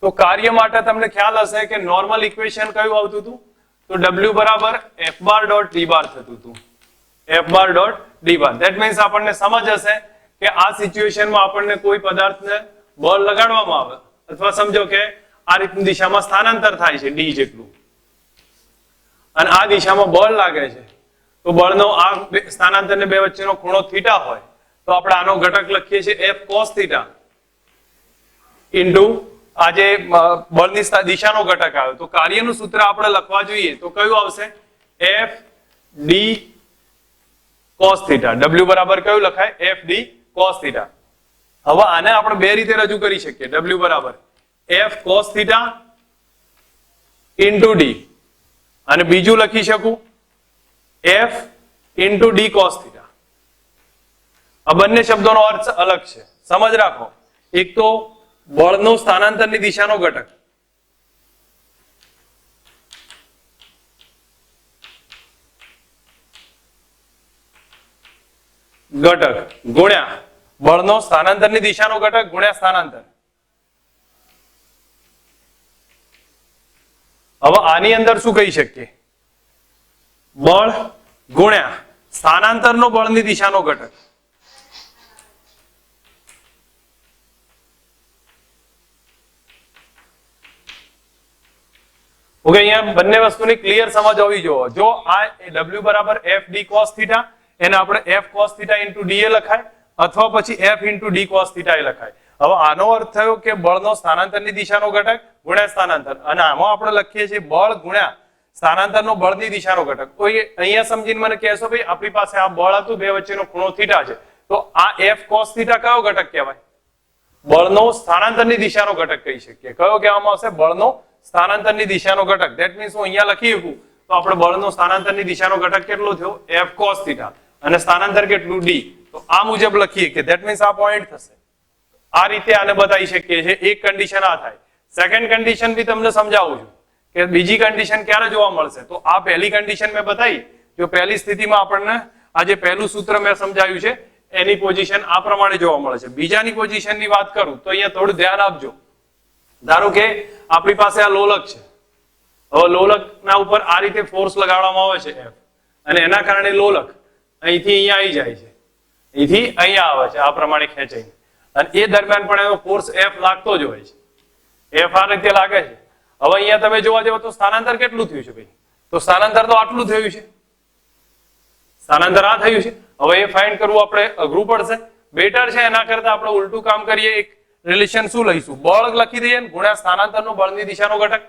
તો કાર્ય માટે તમને ખ્યાલ હશે કે નોર્મલ ઇક્વેશન કયું આવતું હતું? તો W બરાબર F બાર ડોટ D બાર થતું હતું. F bar dot D bar. That means આપણને સમજ હશે કે આ સિચ્યુએશનમાં આપણને કોઈ પદાર્થને બળ લગાડવામાં આવે અથવા સમજો કે આ રીતની દિશામાં સ્થાનાંતર થાય છે D જેટલું અને આ દિશામાં બળ લાગે છે, તો બળનો આ સ્થાનાંતરને બે વચ્ચેનો ખૂણો થીટા હોય તો આપણે આનો ઘટક લખીએ છીએ F cos થીટા ઇન્ટુ આ જે બળની દિશાનો ઘટક આવે. તો કાર્યનું સૂત્ર આપણે લખવા જોઈએ તો કયું આવશે? F D cos theta. W બરાબર કયું લખાય? F D cos theta. હવે આને આપણે બે રીતે રજૂ કરી શકીએ. W બરાબર F cos theta into D અને બીજું લખી શકું F into D cos theta. આ બંને શબ્દોનો અર્થ અલગ છે, સમજ રાખો. એક તો બળનો સ્થાનાંતરની દિશાનો ઘટક ગુણ્યા બળનો સ્થાનાંતરની દિશાનો ઘટક ગુણ્યા સ્થાનાંતર. હવે આની અંદર શું કહી શકીએ? બળ ગુણ્યા સ્થાનાંતરનો બળની દિશાનો ઘટક. ઓકે, અહીંયા બંને વસ્તુની ક્લિયર સમજ હોવી જોઈએ. જો આ W બરાબર F D cos થીટા એને આપણે F cos theta into D એ લખાય અથવા પછી F into D cos theta એ લખાય. હવે આનો અર્થ થયો કે બળનો સ્થાનાંતરની દિશાનો ઘટક ગુણ્યા સ્થાનાંતર, અને આમાં આપણે લખીએ છીએ બળ ગુણ્યા સ્થાનાંતરનો બળની દિશાનો ઘટક. કોઈ અહીંયા સમજીને મને કહેશો ભાઈ આપણી પાસે આ બળ હતું, બે વચ્ચેનો ખૂણો થીટા છે, તો આ F cos થીટા કયો ઘટક કહેવાય? બળનો સ્થાનાંતરની દિશાનો ઘટક કહી શકીએ. કયો કહેવામાં આવશે? બળનો સ્થાનાંતરની દિશાનો ઘટક. ધેટ મીન્સ હું અહીંયા લખી શકું તો આપણે બળનો સ્થાનાંતરની દિશાનો ઘટક કેટલો થયો? F cos થીટા અને સ્થાનાંતર કેટલું? D. તો આ મુજબ લખીએ કે ધેટ મીન્સ આ પોઈન્ટ થશે. આ રીતે આને બતાવી શકીએ છીએ. એક કન્ડિશન આ થાય. સેકન્ડ કન્ડિશન બી તમને સમજાવું છું કે બીજી કન્ડિશન ક્યારે જોવા મળશે. તો આ પહેલી કન્ડિશન મેં બતાવી. જો પહેલી સ્થિતિમાં આપણને આ જે પહેલું સૂત્ર મેં સમજાવ્યું છે એની પોઝિશન આ પ્રમાણે જોવા મળે છે. બીજાની પોઝિશનની વાત કરું તો અહીંયા થોડું ધ્યાન આપજો. ધારો કે આપણી પાસે આ લોલક છે. હવે લોલકના ઉપર આ રીતે ફોર્સ લગાડવામાં આવે છે F, અને એના કારણે લોલક અહીંથી અહીંયા આવી જાય છે, અહીંથી અહીંયા આવે છે આ પ્રમાણે ખેંચાઈને, અને એ દરમિયાન પણ એનો ફોર્સ F લાગતો જ હોય છે. F આ રીતે લાગે છે. હવે અહીંયા તમે જોવા જાવ તો સ્થાનાંતર કેટલું થયું છે ભાઈ? તો સ્થાનાંતર તો આટલું થયું છે, સ્થાનાંતર આ થયું છે. હવે એ ફાઇન્ડ કરવું આપણે અઘરું પડશે. બેટર છે એના કરતા આપણે ઉલટું કામ કરીએ. એક રિલેશન શું લઈશું? બળ લખી દઈએ ગુણ્યા સ્થાનાંતરનો બળની દિશાનો ઘટક.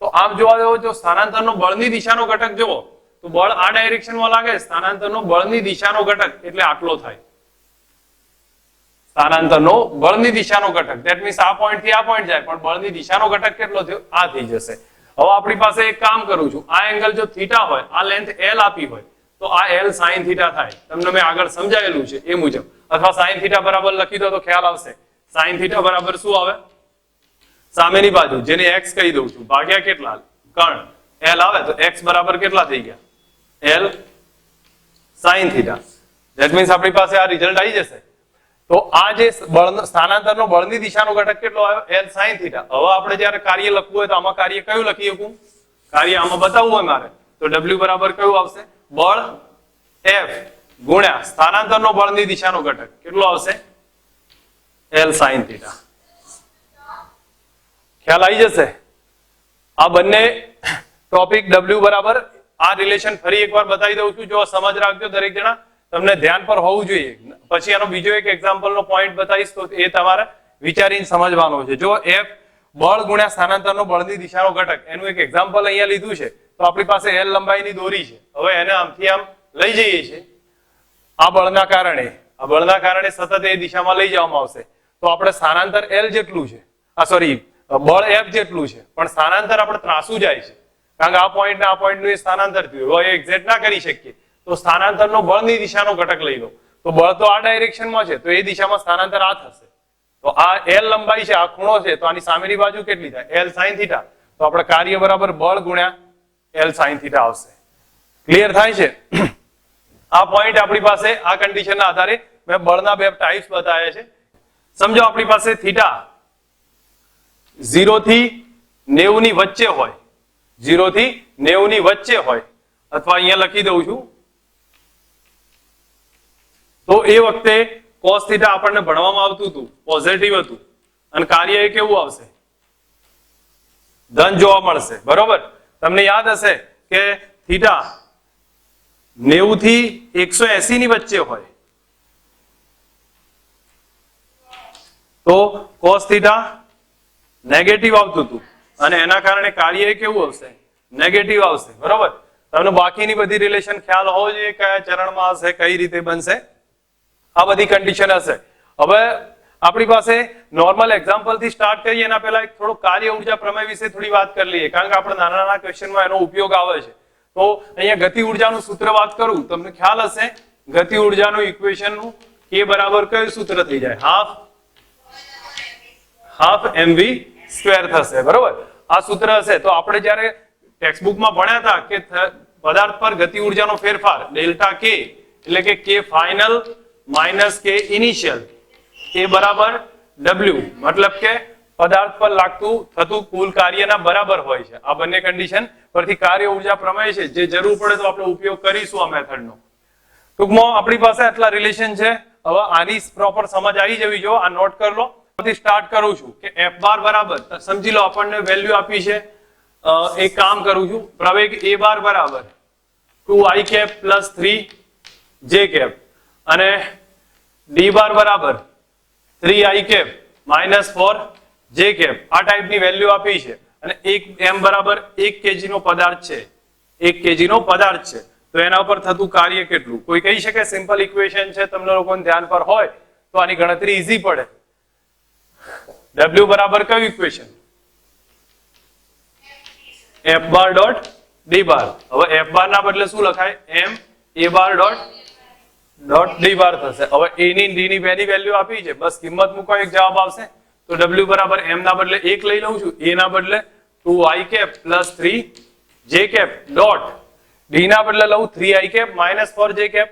તો આમ જોવા જાવ જો સ્થાનાંતરનો બળની દિશાનો ઘટક જોવો તો બળ આ ડાયરેક્શનમાં લાગે, સ્થાનાંતરનો બળની દિશાનો ઘટક એટલે આટલો થાય. સ્થાનાંતરનો બળની દિશાનો ઘટક ધેટ મીન્સ આ પોઈન્ટ થી આ પોઈન્ટ જાય, પણ બળની દિશાનો ઘટક કેટલો થયો? આ થઈ જશે. હવે આપણી પાસે એક કામ કરું છું. આ એંગલ જો થીટા હોય, આ લેન્થ L આપી હોય તો આ L sin થીટા થાય. તમને મેં આગળ સમજાયેલું છે એ મુજબ. અથવા sin થીટા બરાબર લખી દો તો ખ્યાલ આવશે. sin થીટા બરાબર શું આવે? સામેની બાજુ જેને x કહી દઉં છું ભાગ્યા કેટલા? કર્ણ. L આવે તો x બરાબર કેટલા થઈ ગયા? L sin theta. That means આપણી પાસે આ રિઝલ્ટ આવી જશે. તો આ જે સ્થાનાંતરનો બળની દિશાનો ઘટક કેટલો આવ્યો? L sin theta. હવે આપણે જ્યારે કાર્ય લખવું હોય તો આમાં કાર્ય કયું લખી શકું? કાર્ય આમાં બતાવવું હોય મારે તો W બરાબર કયું આવશે? બળ F ગુણ્યા સ્થાનાંતરનો બળની દિશાનો ઘટક કેટલો આવશે? L sin theta. ખ્યાલ આવી જશે. આ બંને ટોપિક W બરાબર આ રિલેશન ફરી એકવાર બતાવી દઉં છું. જો સમજ રાખજો દરેક જણા, તમને ધ્યાન પર હોવું જોઈએ. પછી આનો બીજો એક એક્ઝામ્પલ નો પોઈન્ટ બતાવીશ તો એ તમારે વિચારીને સમજવાનો છે. જો F બળ ગુણ્યા સ્થાનાંતરનો બળની દિશાનો ઘટક એનું એક એક્ઝામ્પલ અહીંયા લીધું છે. તો આપણી પાસે L લંબાઈની દોરી છે. હવે એને આમથી આમ લઈ જઈએ છીએ. આ બળના કારણે સતત એ દિશામાં લઈ જવામાં આવશે. તો આપણે સ્થાનાંતર L જેટલું છે, બળ F જેટલું છે, પણ સ્થાનાંતર આપણે ત્રાસું જાય છે. કારણ કે આ પોઈન્ટ ને આ પોઈન્ટ નું સ્થાનાંતર થયું. હવે એક્ઝેક્ટ ના કરી શકીએ તો સ્થાનાંતરનો બળની દિશાનો ઘટક લઈ લો. તો બળ તો આ ડાયરેક્શનમાં છે તો એ દિશામાં સ્થાનાંતર આ થશે. તો આ L લંબાઈ છે, આ ખૂણો છે, તો આની સામેની બાજુ કેટલી થાય? L sin theta. તો આપણે કાર્ય બરાબર બળ ગુણ્યા L sin થીટા આવશે. ક્લિયર થાય છે? આ પોઈન્ટ આપણી પાસે આ કન્ડિશનના આધારે મેં બળના બે ટાઈપ્સ બતાવ્યા છે. સમજો આપણી પાસે થીટા 0 થી 90 ની વચ્ચે હોય, 0 થી 90 ની વચ્ચે હોય, અથવા અહીંયા લખી દઉં છું, તો એ વખતે cos θ આપણને ભણવામાં આવતું હતું, પોઝિટિવ હતું, અને કાર્ય એ કેવું આવશે? ધન જોવા મળશે. બરોબર? તમને યાદ હશે કે થીટા 90 થી 180 ની વચ્ચે હોય તો cos θ નેગેટિવ આવતું હતું, અને એના કારણે કાર્ય એ કેવું આવશે? નેગેટિવ આવશે. બરોબર? તમને બાકીની બધી રિલેશન ખ્યાલ હોવો જોઈએ, કયા ચરણમાં હશે, કઈ રીતે બનશે, આ બધી કન્ડિશન હશે. હવે આપણી પાસે નોર્મલ એક્ઝામ્પલ થી સ્ટાર્ટ કરીએ એના પહેલા એક થોડો કાર્ય ઉર્જા પ્રમેય વિશે થોડી વાત કરી લઈએ, કારણ કે આપણે નાના નાના ક્વેશ્ચનમાં એનો ઉપયોગ આવે છે. તો અહીંયા ગતિ ઉર્જાનું સૂત્ર વાત કરું, તમને ખ્યાલ હશે ગતિ ઉર્જાનું ઇક્વેશનનું k બરાબર કયું સૂત્ર થઈ જાય? હાફ mv સ્ક્વેર થશે. બરોબર? આ સૂત્ર હશે. તો આપણે જ્યારે ટેક્સ્ટબુકમાં ભણ્યા હતા કે પદાર્થ પર ગતિ ઉર્જાનો ફેરફાર ડેલ્ટા k એટલે કે k final minus k initial એ બરાબર w, મતલબ કે પદાર્થ પર લાગતું થતું કુલ કાર્યના બરાબર હોય છે. આ બંને કન્ડિશન પરથી કાર્ય ઉર્જા પ્રમેય છે, જે જરૂર પડે તો આપણે ઉપયોગ કરીશું આ મેથડનો. ટૂંકમાં આપણી પાસે આટલા રિલેશન છે. હવે આની પ્રોપર સમજ આવી જવી જો. આ નોટ કરી લો. સ્ટાર્ટ કરું છું કે f બાર બરાબર, સમજી લો આપણને વેલ્યુ આપી છે, એક કામ કરું છું, પ્રવેગ a બાર બરાબર 2i cap plus 3j cap અને d બાર બરાબર 3i cap minus 4j cap આ ટાઈપની વેલ્યુ આપી છે, અને એક m બરાબર 1 kg નો પદાર્થ છે, 1 kg નો પદાર્થ છે, તો એના ઉપર થતું કાર્ય કેટલું? કોઈ કહી શકે? સિમ્પલ ઇક્વેશન છે, તમને લોકોને ધ્યાન પર હોય તો આની ગણતરી ઈઝી પડે. w બરાબર કયું ઇક્વેશન? f બાર ડોટ d બાર. હવે f બાર ના બદલે શું લખાય? m a bar dot d બાર થશે. હવે a ની d ની બેની વેલ્યુ આપી છે, બસ કિંમત મૂકો, એક જવાબ આવશે. તો w બરાબર m ના બદલે 1 લઈ લઉં છું, a ના બદલે 2i cap plus 3j cap dot d ના બદલે લઉં 3i cap minus 4j cap,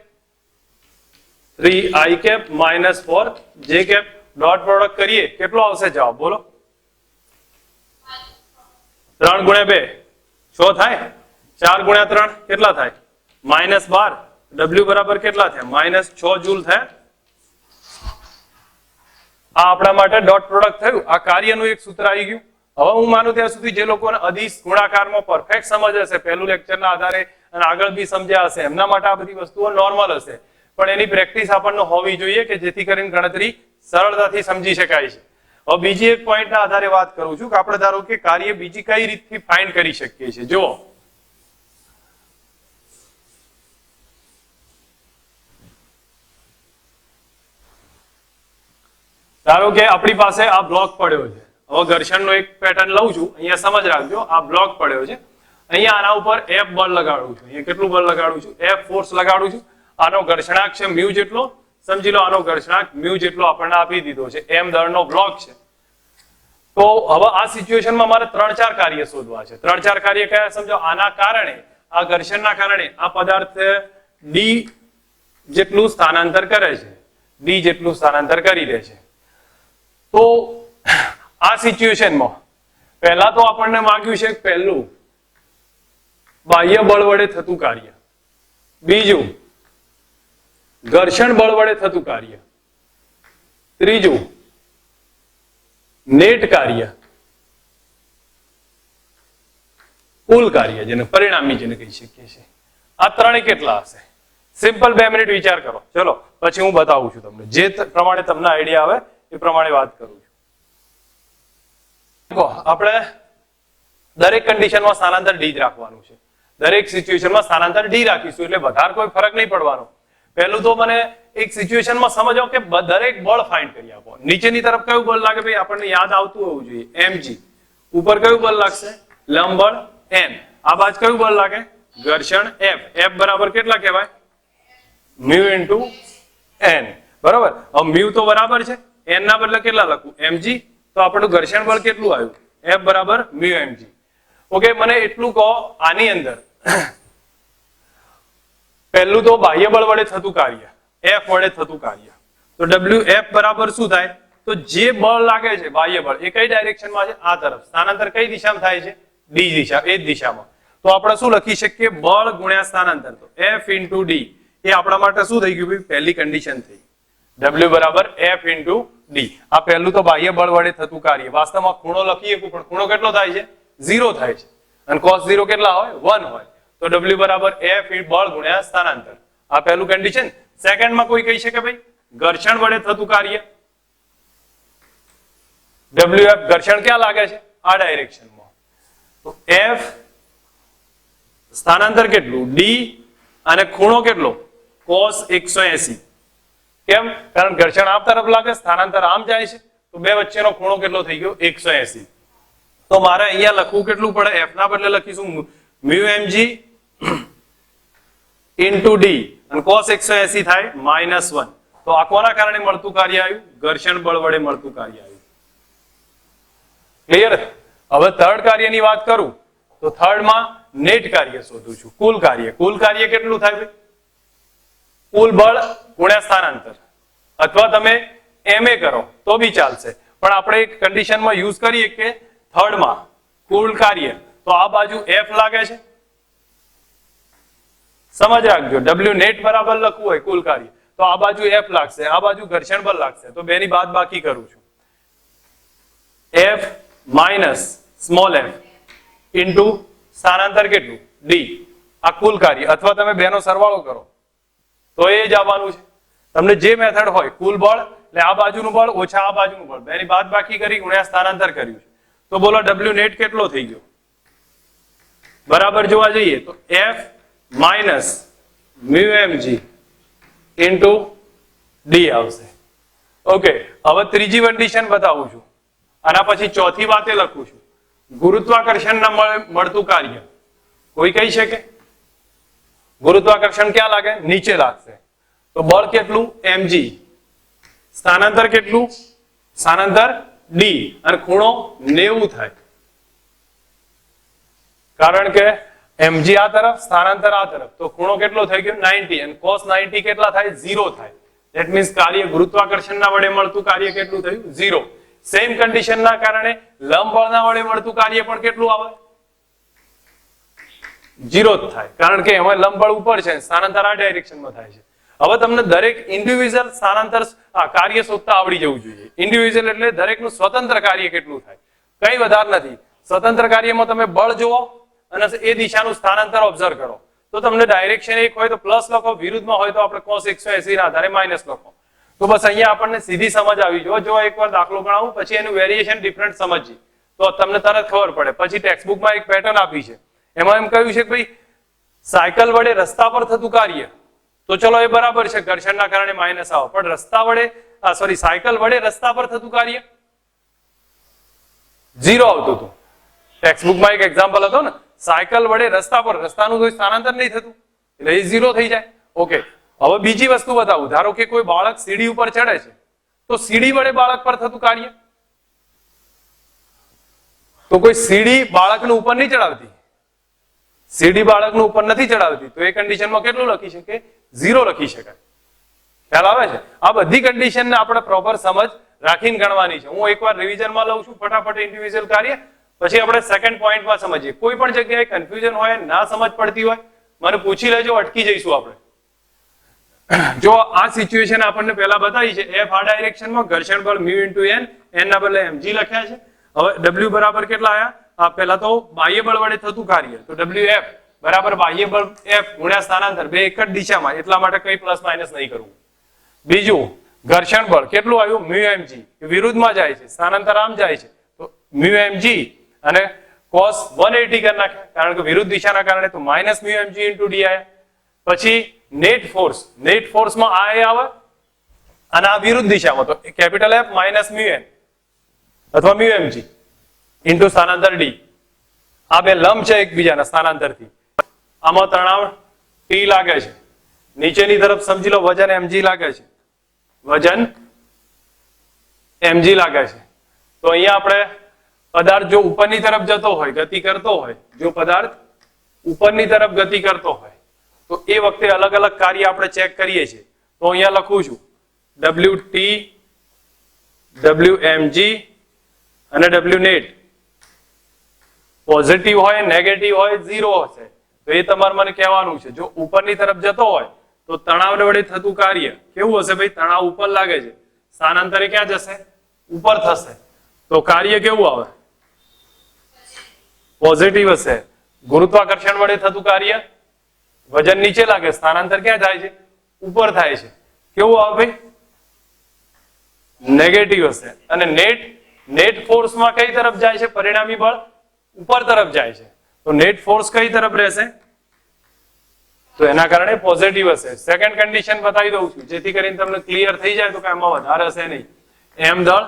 3i cap minus 4j cap dot product કરીએ, કેટલો આવશે જવાબ? બોલો. 3 ગુણ્યા 2 6 થાય, 4 ગુણ્યા 3 કેટલા થાય? -12. w બરાબર કેટલા થયા? -6 જૂલ થયા. આ આપણા માટે ડોટ પ્રોડક્ટ થયું. આ કાર્યનું એક સૂત્ર આવી ગયું. હવે હું માનું ત્યાં સુધી જે લોકોને અદિશ ગુણાકારમાં પરફેક્ટ સમજ હશે, પહેલું લેક્ચરના આધારે અને આગળ બી સમજ્યા હશે, એમના માટે આ બધી વસ્તુઓ નોર્મલ હશે, પણ એની પ્રેક્ટિસ આપણને હોવી જોઈએ કે જેથી કરીને ગણતરી સરળતાથી સમજી શકાય છે. હવે બીજી એક પોઈન્ટના આધારે વાત કરું છું કે આપણે ધારો કે કાર્ય બીજી કઈ રીતથી ફાઇન્ડ કરી શકીએ છીએ. જુઓ, ધારો કે આપણી પાસે આ બ્લોક પડ્યો છે. હવે ઘર્ષણનો એક પેટર્ન લઉં છું, અહીંયા સમજ રાખજો. આ બ્લોક પડ્યો છે, અહીંયા આના ઉપર F બળ લગાડું છું. અહીંયા કેટલું બળ લગાડું છું? F ફોર્સ લગાડું છું. આનો ઘર્ષણાંક છે મ્યુ જેટલો, સમજી લો આનો ઘર્ષણાંક મ્યુ જેટલો આપણને આપી દીધો છે. m દળનો બ્લોક છે. તો હવે આ સિચ્યુએશનમાં મારે 3-4 કાર્ય શોધવા છે. 3-4 કાર્ય કયા? સમજો, આના કારણે, આ ઘર્ષણના કારણે આ પદાર્થ d જેટલું સ્થાનાંતર કરે છે, d જેટલું સ્થાનાંતર કરી દે છે. તો આ સિચ્યુએશનમાં પહેલા તો આપણને માંગ્યું છે પહેલું બાહ્ય બળ વડે થતું કાર્ય, બીજું ઘર્ષણ બળ વડે થતું કાર્ય, ત્રીજું નેટ કાર્ય, કુલ કાર્ય જેને પરિણામી જેને કહી શકીએ છીએ. આ ત્રણે કેટલા હશે? સિમ્પલ 2 મિનિટ વિચાર કરો. ચલો પછી હું બતાવું છું તમને, જે પ્રમાણે તમને આઈડિયા આવે એ પ્રમાણે વાત કરું છું. આપણે દરેક કન્ડિશનમાં સ્થાનાંતર d જ રાખવાનું છે. દરેક સિચ્યુએશનમાં સ્થાનાંતર d રાખીશું એટલે વધારે કોઈ ફરક નહીં પડવાનો. પહેલું તો મને એક સિચ્યુએશનમાં સમજો કે દરેક બળ ફાઇન્ડ કરી આપો. નીચેની તરફ કયું બળ લાગે? ભાઈ આપણને યાદ આવતું હોવું જોઈએ, mg. ઉપર કયું બળ લાગશે? લંબ બળ n. આ બાજુ કયું બળ લાગે? ઘર્ષણ f. f બરાબર કેટલા કહેવાય? Mu into n. બરાબર. હવે મ્યુ તો બરાબર છે, n ના બદલે કેટલા લખું? mg. તો આપણું ઘર્ષણ બળ કેટલું આવ્યું? f બરાબર મ્યુ mg. ઓકે, મને એટલું કહો, આની અંદર પહેલું તો બાહ્ય બળ વડે થતું કાર્ય, f વડે થતું કાર્ય. તો wf બરાબર શું થાય? તો જે બળ લાગે છે બાહ્ય બળ એ કઈ ડાયરેક્શનમાં છે? આ તરફ. સ્થાનાંતર કઈ દિશામાં થાય છે? ડી દિશા, એ જ દિશામાં. તો આપણે શું લખી શકીએ? બળ ગુણ્યા સ્થાનાંતર. તો F into D એ આપણા માટે શું થઈ ગયું? પહેલી કન્ડિશન થઈ. W બરાબર F into D. આ પહેલું તો બાહ્ય બળ વડે થતું કાર્ય. વાસ્તવમાં ખૂણો લખીએ પણ ખૂણો કેટલો થાય છે? 0 થાય છે. અને cos 0 કેટલા હોય? 1 હોય. તો W બરાબર F બળ ગુણ્યા સ્થાનાંતર. આ પહેલું કન્ડિશન. સેકન્ડમાં કોઈ કહી શકે ભાઈ ઘર્ષણ વડે થતું કાર્ય. WF ઘર્ષણ ક્યાં લાગે છે? આ ડાયરેક્શનમાં. તો F સ્થાનાંતર કેટલું? D અને ખૂણો કેટલો? cos 180. કેમ? કારણ ઘર્ષણ આમ તરફ લાગે, સ્થાનાંતર આમ જાય છે, તો બે વચ્ચેનો ખૂણો કેટલો થઈ ગયો? 180. તો મારે અહીંયા લખવું કેટલું પડે? F ના બદલે લખીશું μmg into D અને cos 180 થાય -1. તો આ કોના કારણે મળતું કાર્ય આવ્યું? ઘર્ષણ બળ વડે મળતું કાર્ય આવ્યું. ક્લિયર? હવે થર્ડ કાર્યની વાત કરું તો થર્ડ માં નેટ કાર્ય શોધું છું. કુલ કાર્ય. કુલ કાર્ય કેટલું થાય ભાઈ? કુલ બળ ગુણ્યા સ્થાનાંતર. અથવા તમે MA કરો તો બી ચાલશે, પણ આપણે એક કન્ડિશનમાં યુઝ કરીએ કે થર્ડ માં કુલ કાર્ય. તો આ બાજુ F લાગે છે, સમજ રાખજો. W નેટ બરાબર લખવું હોય કુલ કાર્ય તો આ બાજુ F લાગશે, આ બાજુ ઘર્ષણ બળ લાગશે. તો બેની બાદ બાકી કરું છું. F minus small f into સ્થાનાંતર કેટલું? D. આ કુલ કાર્ય. અથવા તમે બેનો સરવાળો કરો તો એ જ આવવાનું છે. તમને જે મેથડ હોય, કુલ બળ એટલે આ બાજુનું બળ ઓછા આ બાજુનું બળ, બેની બાદ બાકી કરી ગુણ્યા સ્થાનાંતર કર્યું છે. તો બોલો W નેટ કેટલો થઈ ગયો? બરાબર જોવા જઈએ તો F minus μmg into D આવશે. ઓકે, હવે ત્રીજી કન્ડિશન બતાવું છું. આના પછી ચોથી વાતે લખું છું. ગુરુત્વાકર્ષણના મળતું કાર્ય. કોઈ કહી શકે ગુરુત્વાકર્ષણ ક્યાં લાગે? નીચે લાગશે. તો બળ કેટલું? mg. સ્થાનાંતર કેટલું? સ્થાનાંતર D અને ખૂણો 90 થાય. કારણ કે mg આ તરફ, સ્થાનાંતર આ તરફ, તો ખૂણો કેટલો થઈ ગયો? 90. અને cos 90 કેટલા થાય? 0 થાય. ધેટ મીન્સ કાર્ય ગુરુત્વાકર્ષણના વડે મળતું કાર્ય કેટલું થયું? 0. સેમ કન્ડિશનના કારણે લંબ બળના વડે મળતું કાર્ય પણ કેટલું આવે? 0 જ થાય. કારણ કે એમાં લંબ બળ ઉપર છે, સ્થાનાંતર આ ડાયરેક્શનમાં થાય છે. હવે તમને દરેક ઇન્ડિવિડ્યુઅલ સ્થાનાંતર કાર્ય શોધતા આવડી જવું જોઈએ. ઇન્ડિવિડ્યુઅલ એટલે દરેકનું સ્વતંત્ર કાર્ય કેટલું થાય, કઈ વધારે નથી. સ્વતંત્ર કાર્યમાં તમે બળ જુઓ અને એ દિશાનું સ્થાનાંતર ઓબ્ઝર્વ કરો તો તમને ડાયરેક્શન એક હોય તો પ્લસ લખો, વિરુદ્ધમાં હોય તો આપણે cos 180 ના આધારે માઇનસ લખો. તો બસ અહીંયા આપણને સીધી સમજ આવી. જો એકવાર દાખલો ગણાવું પછી એનું વેરિએશન ડિફરન્ટ સમજીએ તો તમને તરત ખબર પડે. પછી ટેક્સ્ટબુકમાં એક પેટર્ન આપી છે, એમાં એમ કહ્યું છે કે ભાઈ સાયકલ વડે રસ્તા પર થતું કાર્ય, તો ચલો એ બરાબર છે, ઘર્ષણના કારણે માઇનસ આવે. પણ રસ્તા વડે સાયકલ વડે રસ્તા પર થતું કાર્ય 0 આવતું હતું. ટેક્સ્ટબુકમાં એક એક્ઝામ્પલ હતો ને, સાયકલ વડે રસ્તા પર, રસ્તાનું કોઈ સ્થાનાંતર નહીં થતું એટલે એ 0 થઈ જાય. ઓકે, હવે બીજી વસ્તુ બતાવું. ધારો કે કોઈ બાળક સીડી ઉપર ચડે છે તો સીડી વડે બાળક પર થતું કાર્ય, તો કોઈ સીડી બાળકને ઉપર નહીં ચડાવતી, સીડી બાળકને ઉપર નથી ચડાવતી, તો એ કન્ડિશનમાં કેટલું લખી શકે? 0 લખી શકાય. ખ્યાલ આવે છે? આ બધી કન્ડિશનને આપણે પ્રોપર સમજ રાખીને ગણવાની છે. હું એકવાર રિવિઝનમાં લઉં છું ફટાફટ ઇન્ડિવિડ્યુઅલ કાર્ય, પછી આપણે સેકન્ડ પોઈન્ટમાં સમજીએ. કોઈ પણ જગ્યાએ કન્ફ્યુઝન હોય, ના સમજ પડતી હોય, મને પૂછી લેજો, અટકી જઈશું આપણે. જો આ સિચ્યુએશન આપણને પહેલા બતાવી છે, F આ ડાયરેક્શનમાં, ઘર્ષણ બળ μ * n, n ના બદલે mg લખ્યા છે. હવે W બરાબર કેટલા આયા? આ પહેલા તો બાહ્ય બળ વડે થતું કાર્ય, તો WF બરાબર બાહ્ય બળ F ગુણ્યા સ્થાનાંતર, બે એક જ દિશામાં, એટલા માટે કઈ પ્લસ માઇનસ નહીં કરવું. બીજું ઘર્ષણ બળ કેટલું આવ્યું? μmg, વિરુદ્ધમાં જાય છે, સ્થાનાંતર આમ જાય છે, તો μmg અને cos 180 કરી નાખ્યા, કારણ કે વિરુદ્ધ દિશાના કારણે, તો માઇનસ μmg * d આયા. પછી નેટ ફોર્સ, નેટ ફોર્સમાં આ આવે અને આ વિરુદ્ધ દિશામાં, તો કેપિટલ F માઇનસ μn અથવા μmg ઇન્ટુ સ્થાનાંતર d. આ બે લંબ છે એકબીજાના સ્થાનાંતરથી. આમાં તણાવ T લાગે છે, નીચેની તરફ સમજી લો વજન mg લાગે છે, વજન mg લાગે છે. તો અહીંયા આપણે પદાર્થ જો ઉપરની તરફ જતો હોય, ગતિ કરતો હોય, જો પદાર્થ ઉપરની તરફ ગતિ કરતો હોય તો એ વખતે અલગ અલગ કાર્ય આપણે ચેક કરીએ છીએ. તો અહીંયા લખું છું WT WMG અને W નેટ પોઝિટિવ હોય નેગેટિવ હોય 0 હશે તો એ તમારે મને કહેવાનું છે. જો ઉપરની તરફ જતો હોય તો તણાવ વડે થતું કાર્ય કેવું હશે ભાઈ? તણાવ ઉપર લાગે છે, સ્થાનાંતરે ક્યાં જશે? ઉપર થશે. તો કાર્ય કેવું આવે? પોઝિટિવ હશે. ગુરુત્વાકર્ષણ વડે થતું કાર્ય વજન નીચે લાગે, સ્થાનાંતર ક્યાં થાય છે? ઉપર થાય છે. કેવું આવે ભાઈ? નેગેટિવ હશે. અને નેટ ફોર્સમાં કઈ તરફ જાય છે? પરિણામી બળ ઉપર તરફ જાય છે. તો નેટ ફોર્સ કઈ તરફ રહેશે? તો એના કારણે પોઝિટિવ હશે. સેકન્ડ કન્ડિશન બતાવી દઉં છું જેથી કરીને તમને ક્લિયર થઈ જાય તો કે એમાં વધારે હશે નહીં. એમ દળ,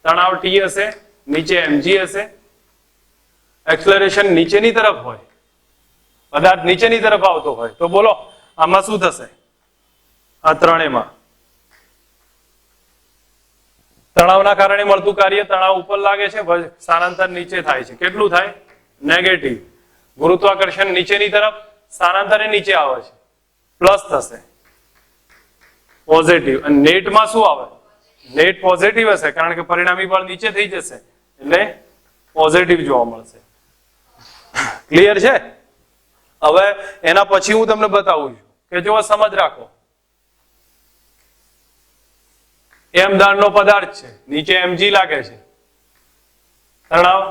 તણાવ T હશે, નીચે mg હશે, એક્સલરેશન નીચેની તરફ હોય, પદાર્થ નીચેની તરફ આવતો હોય તો બોલો આમાં શું થશે? આ ત્રણેયમાં તણાવના કારણે મળતું કાર્ય તણાવ ઉપર લાગે છે, સ્થાનાંતર નીચે થાય છે. કેટલું થાય? નેગેટિવ. ગુરુત્વાકર્ષણ નીચેની તરફ, સ્થાનાંતરે નીચે આવે છે, પ્લસ થશે. પોઝિટિવ. અને નેટમાં શું આવે? નેટ પોઝિટિવ હશે કારણ કે પરિણામી બળ નીચે થઈ જશે એટલે પોઝિટિવ જોવા મળશે. ક્લિયર છે? હવે એના પછી હું તમને બતાવું છું કે જો સમજ રાખો, એમ દળનો પદાર્થ છે, નીચે mg લાગે છે, તણાવ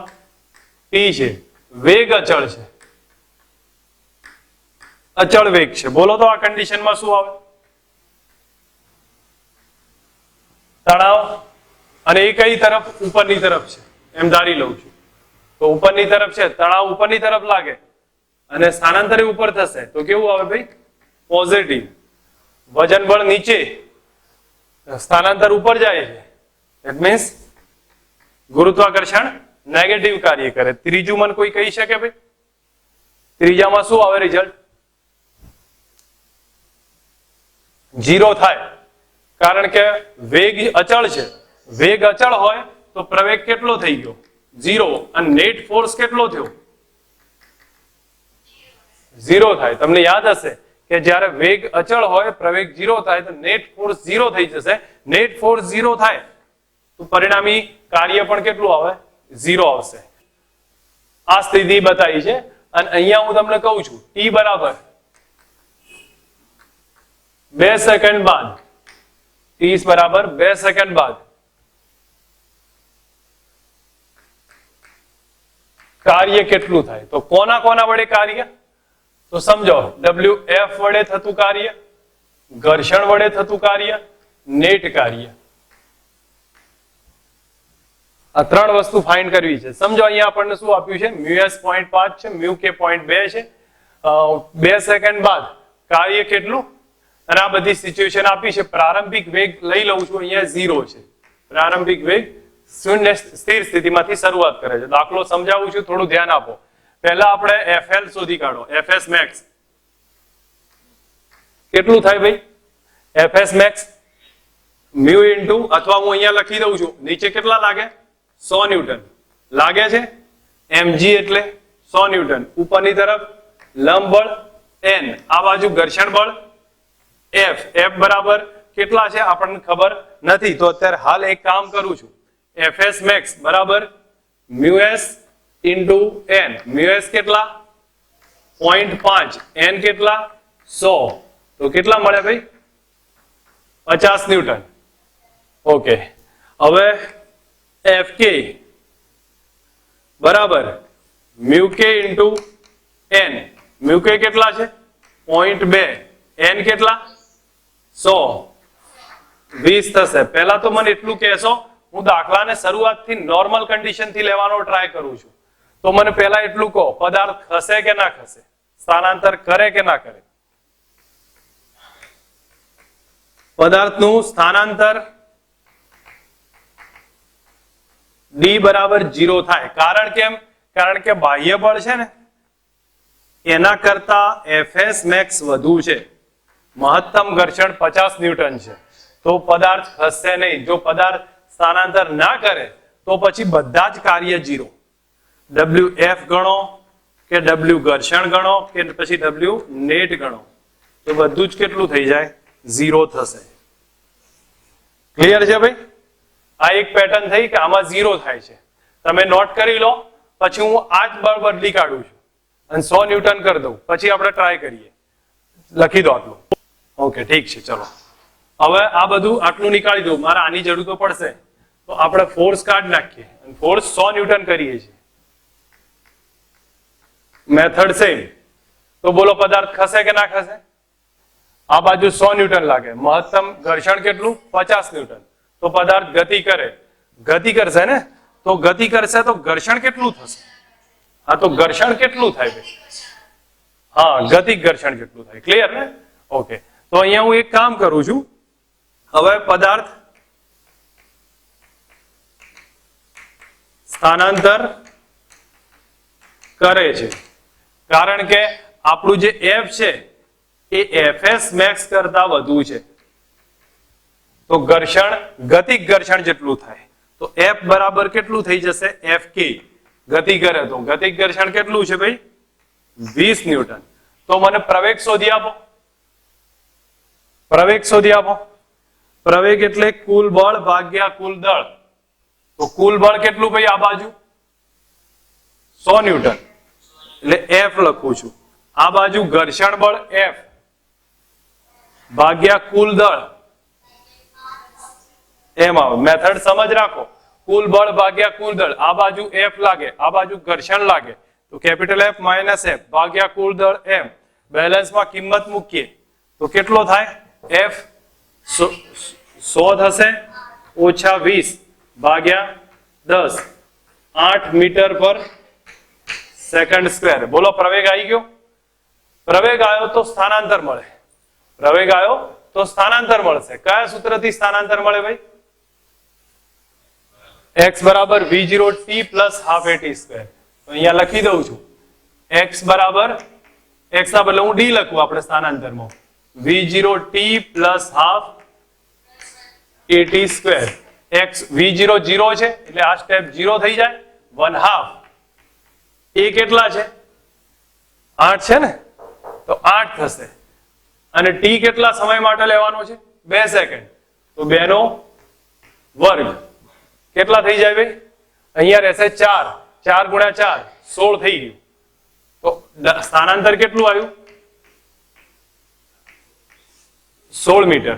T છે, વેગ અચળ છે, અચળ વેગ છે. બોલો તો આ કન્ડિશનમાં શું આવે? તણાવ અને એ કઈ તરફ? ઉપરની તરફ છે એમ ધારી લઉં છું. તો ઉપરની તરફ છે, તણાવ ઉપરની તરફ લાગે અને સ્થાનાંતરે ઉપર થશે તો કેવું આવે ભાઈ? પોઝિટિવ. વજન બળ નીચે, સ્થાનાંતર ઉપર જાય છે. ઇટ મીન્સ ગુરુત્વાકર્ષણ નેગેટિવ કાર્ય કરે. ત્રીજું મને કોઈ કહી શકે ભાઈ? ત્રીજામાં શું આવે રિઝલ્ટ? 0 થાય કારણ કે વેગ અચળ છે. વેગ અચળ હોય તો પ્રવેગ કેટલો થઈ ગયો? 0. અને નેટ ફોર્સ કેટલો થયો? 0 થાય. તમને યાદ હશે કે જ્યારે વેગ અચળ હોય, પ્રવેગ 0 થાય તો નેટ ફોર્સ 0 થઈ જશે. નેટ ફોર્સ 0 થાય તો પરિણામી કાર્ય પણ કેટલું આવે? 0 આવશે. આ સ્થિતિ બતાવી છે. અને અહીંયા હું તમને કહું છું T બરાબર 2 સેકન્ડ બાદ, T બરાબર 2 સેકન્ડ બાદ કાર્ય કેટલું થાય? તો કોના કોના વડે કાર્ય? તો સમજો WF વડે થતું કાર્ય, ઘર્ષણ વડે થતું કાર્ય, નેટ કાર્ય. આ ત્રણ વસ્તુ ફાઇન્ડ કરવી છે. સમજો અહીંયા આપણને શું આપ્યું છે? મ્યુએસ 0.5 છે, મ્યુ કે 0.2 છે. 2 સેકન્ડ બાદ કાર્ય કેટલું? અને આ બધી સિચ્યુએશન આપી છે. પ્રારંભિક વેગ લઈ લઉં છું અહીંયા 0 છે. પ્રારંભિક વેગ શૂન્ય સ્થિર સ્થિતિમાંથી શરૂઆત કરે છે. દાખલો સમજાવું છું, થોડું ધ્યાન આપો. પહેલા આપણે FL શોધી કાઢો. FS max કેટલું થાય ભાઈ? FS max મ્યુ ઇન્ટુ, અથવા હું અહીંયા લખી દઉં છું, નીચે કેટલા લાગે? 100 ન્યૂટન લાગે છે. mg એટલે 100 ન્યૂટન. ઉપરની તરફ લંબ બળ n, આ બાજુ ઘર્ષણ બળ F. F બરાબર કેટલા છે આપણને ખબર નથી તો અત્યારે હાલ એક કામ કરું છું. FS max બરાબર મ્યુએસ ઇન્ટુ n. મ્યુએસ કેટલા? 0.5. n કેટલા? 100. તો કેટલા મળે ભાઈ? 50 ન્યૂટન. ઓકે. હવે FK બરાબર mu k into n. Mu k કેટલા છે? 0.2. n કેટલા? 100. 20 થશે. પહેલા તો મને એટલું કહેશો, હું દાખલાને શરૂઆતથી નોર્મલ કન્ડિશનથી લેવાનો ટ્રાય કરું છું. તો મને પહેલા એટલું કહો, પદાર્થ ખસે કે ના ખસે? સ્થાનાંતર કરે કે ના કરે? પદાર્થનું સ્થાનાંતર D બરાબર 0 થાય. કારણ કેમ? કારણ કે બાહ્ય બળ છે ને એના કરતા FS max વધુ છે. મહત્તમ ઘર્ષણ 50 ન્યૂટન છે. તો પદાર્થ ખસશે નહીં. જો પદાર્થ સ્થાનાંતર ના કરે તો પછી બધા જ કાર્ય 0. WF ગણો કે W ઘર્ષણ ગણો કે પછી W નેટ ગણો તો બધું જ કેટલું થઈ જાય? 0 થશે. ક્લિયર છે ભાઈ? આ એક પેટર્ન થઈ કે આમાં 0 થાય છે. તમે નોટ કરી લો, પછી હું આ જ બળ બદલી કાઢું છું અને 100 ન્યૂટન કરી દઉં, પછી આપણે ટ્રાય કરીએ. લખી દો આટલું. ઓકે, ઠીક છે. ચલો હવે આ બધું આટલું નીકાળી દઉં, મારે આની જરૂર તો પડશે, તો આપણે ફોર્સ કાઢી નાખીએ અને ફોર્સ 100 ન્યૂટન કરીએ છીએ. Method same. તો બોલો પદાર્થ ખસે કે ના ખસે? આ બાજુ 100 ન્યૂટન લાગે, મહત્તમ ઘર્ષણ કેટલું? 50 ન્યૂટન. તો પદાર્થ ગતિ કરે, ગતિ કરશે ને, તો ગતિ કરશે તો ઘર્ષણ કેટલું થશે? હા, તો ઘર્ષણ કેટલું થાય ભાઈ? હા, ગતિક ઘર્ષણ કેટલું થાય? ક્લિયર ને? ઓકે, તો અહીંયા હું એક કામ કરું છું. હવે પદાર્થ સ્થાનાંતર કરે છે, કારણ કે આપણું જે F છે એ Fs max કરતા વધુ છે, તો ઘર્ષણ ગતિક ઘર્ષણ જેટલું થાય. તો F બરાબર કેટલું થઈ જશે? Fk. ગતિ કરે તો ગતિક ઘર્ષણ કેટલું છે ભાઈ? 20 ન્યૂટન. તો મને પ્રવેગ શોધી આપો. પ્રવેગ શોધી આપો. પ્રવેગ એટલે કુલ બળ ભાગ્યા કુલ દળ. તો કુલ બળ કેટલું ભાઈ? આ બાજુ 100 ન્યૂટન, એટલે F લખું છું. આ બાજુ ઘર્ષણ બળ F ભાગ્યા કુલ દળ, એમ આવે. મેથડ સમજ રાખો. કુલ બળ ભાગ્યા કુલ દળ, આ બાજુ F લાગે, આ બાજુ ઘર્ષણ લાગે, તો કેપિટલ F માઇનસ F ભાગ્યા કુલ દળ M. બેલેન્સમાં કિંમત મૂકીએ તો કેટલો થાય? F 100 થશે ઓછા 20 ભાગ્યા 10, 8 મીટર પર સેકન્ડ સ્ક્વેર. બોલો પ્રવેગ આવી ગયો? પ્રવેગ આવ્યો તો સ્થાનાંતર મળે. પ્રવેગ આવ્યો તો સ્થાનાંતર મળશે. કયા સૂત્રથી સ્થાનાંતર મળે ભાઈ? x બરાબર v0 t plus half at square. તો અહીંયા લખી દઉં છું, x બરાબર, x ના બદલે હું d લખું આપણે સ્થાનાંતરમાં, v0 t plus half at square. x v0 0 છે એટલે આ સ્ટેપ 0 થઈ જાય, 1/2. એ કેટલા છે? 8 છે ને, તો 8 થશે. અને t કેટલા સમય માટે લેવાનો છે? 2 સેકન્ડ. તો 2 નો વર્ગ કેટલા થઈ જાય ભાઈ? અહીંયા રહેશે 4, 4 ગુણ્યા 4 16 થઈ ગયું. તો સ્થાનાંતર કેટલું આવ્યું? 16 મીટર.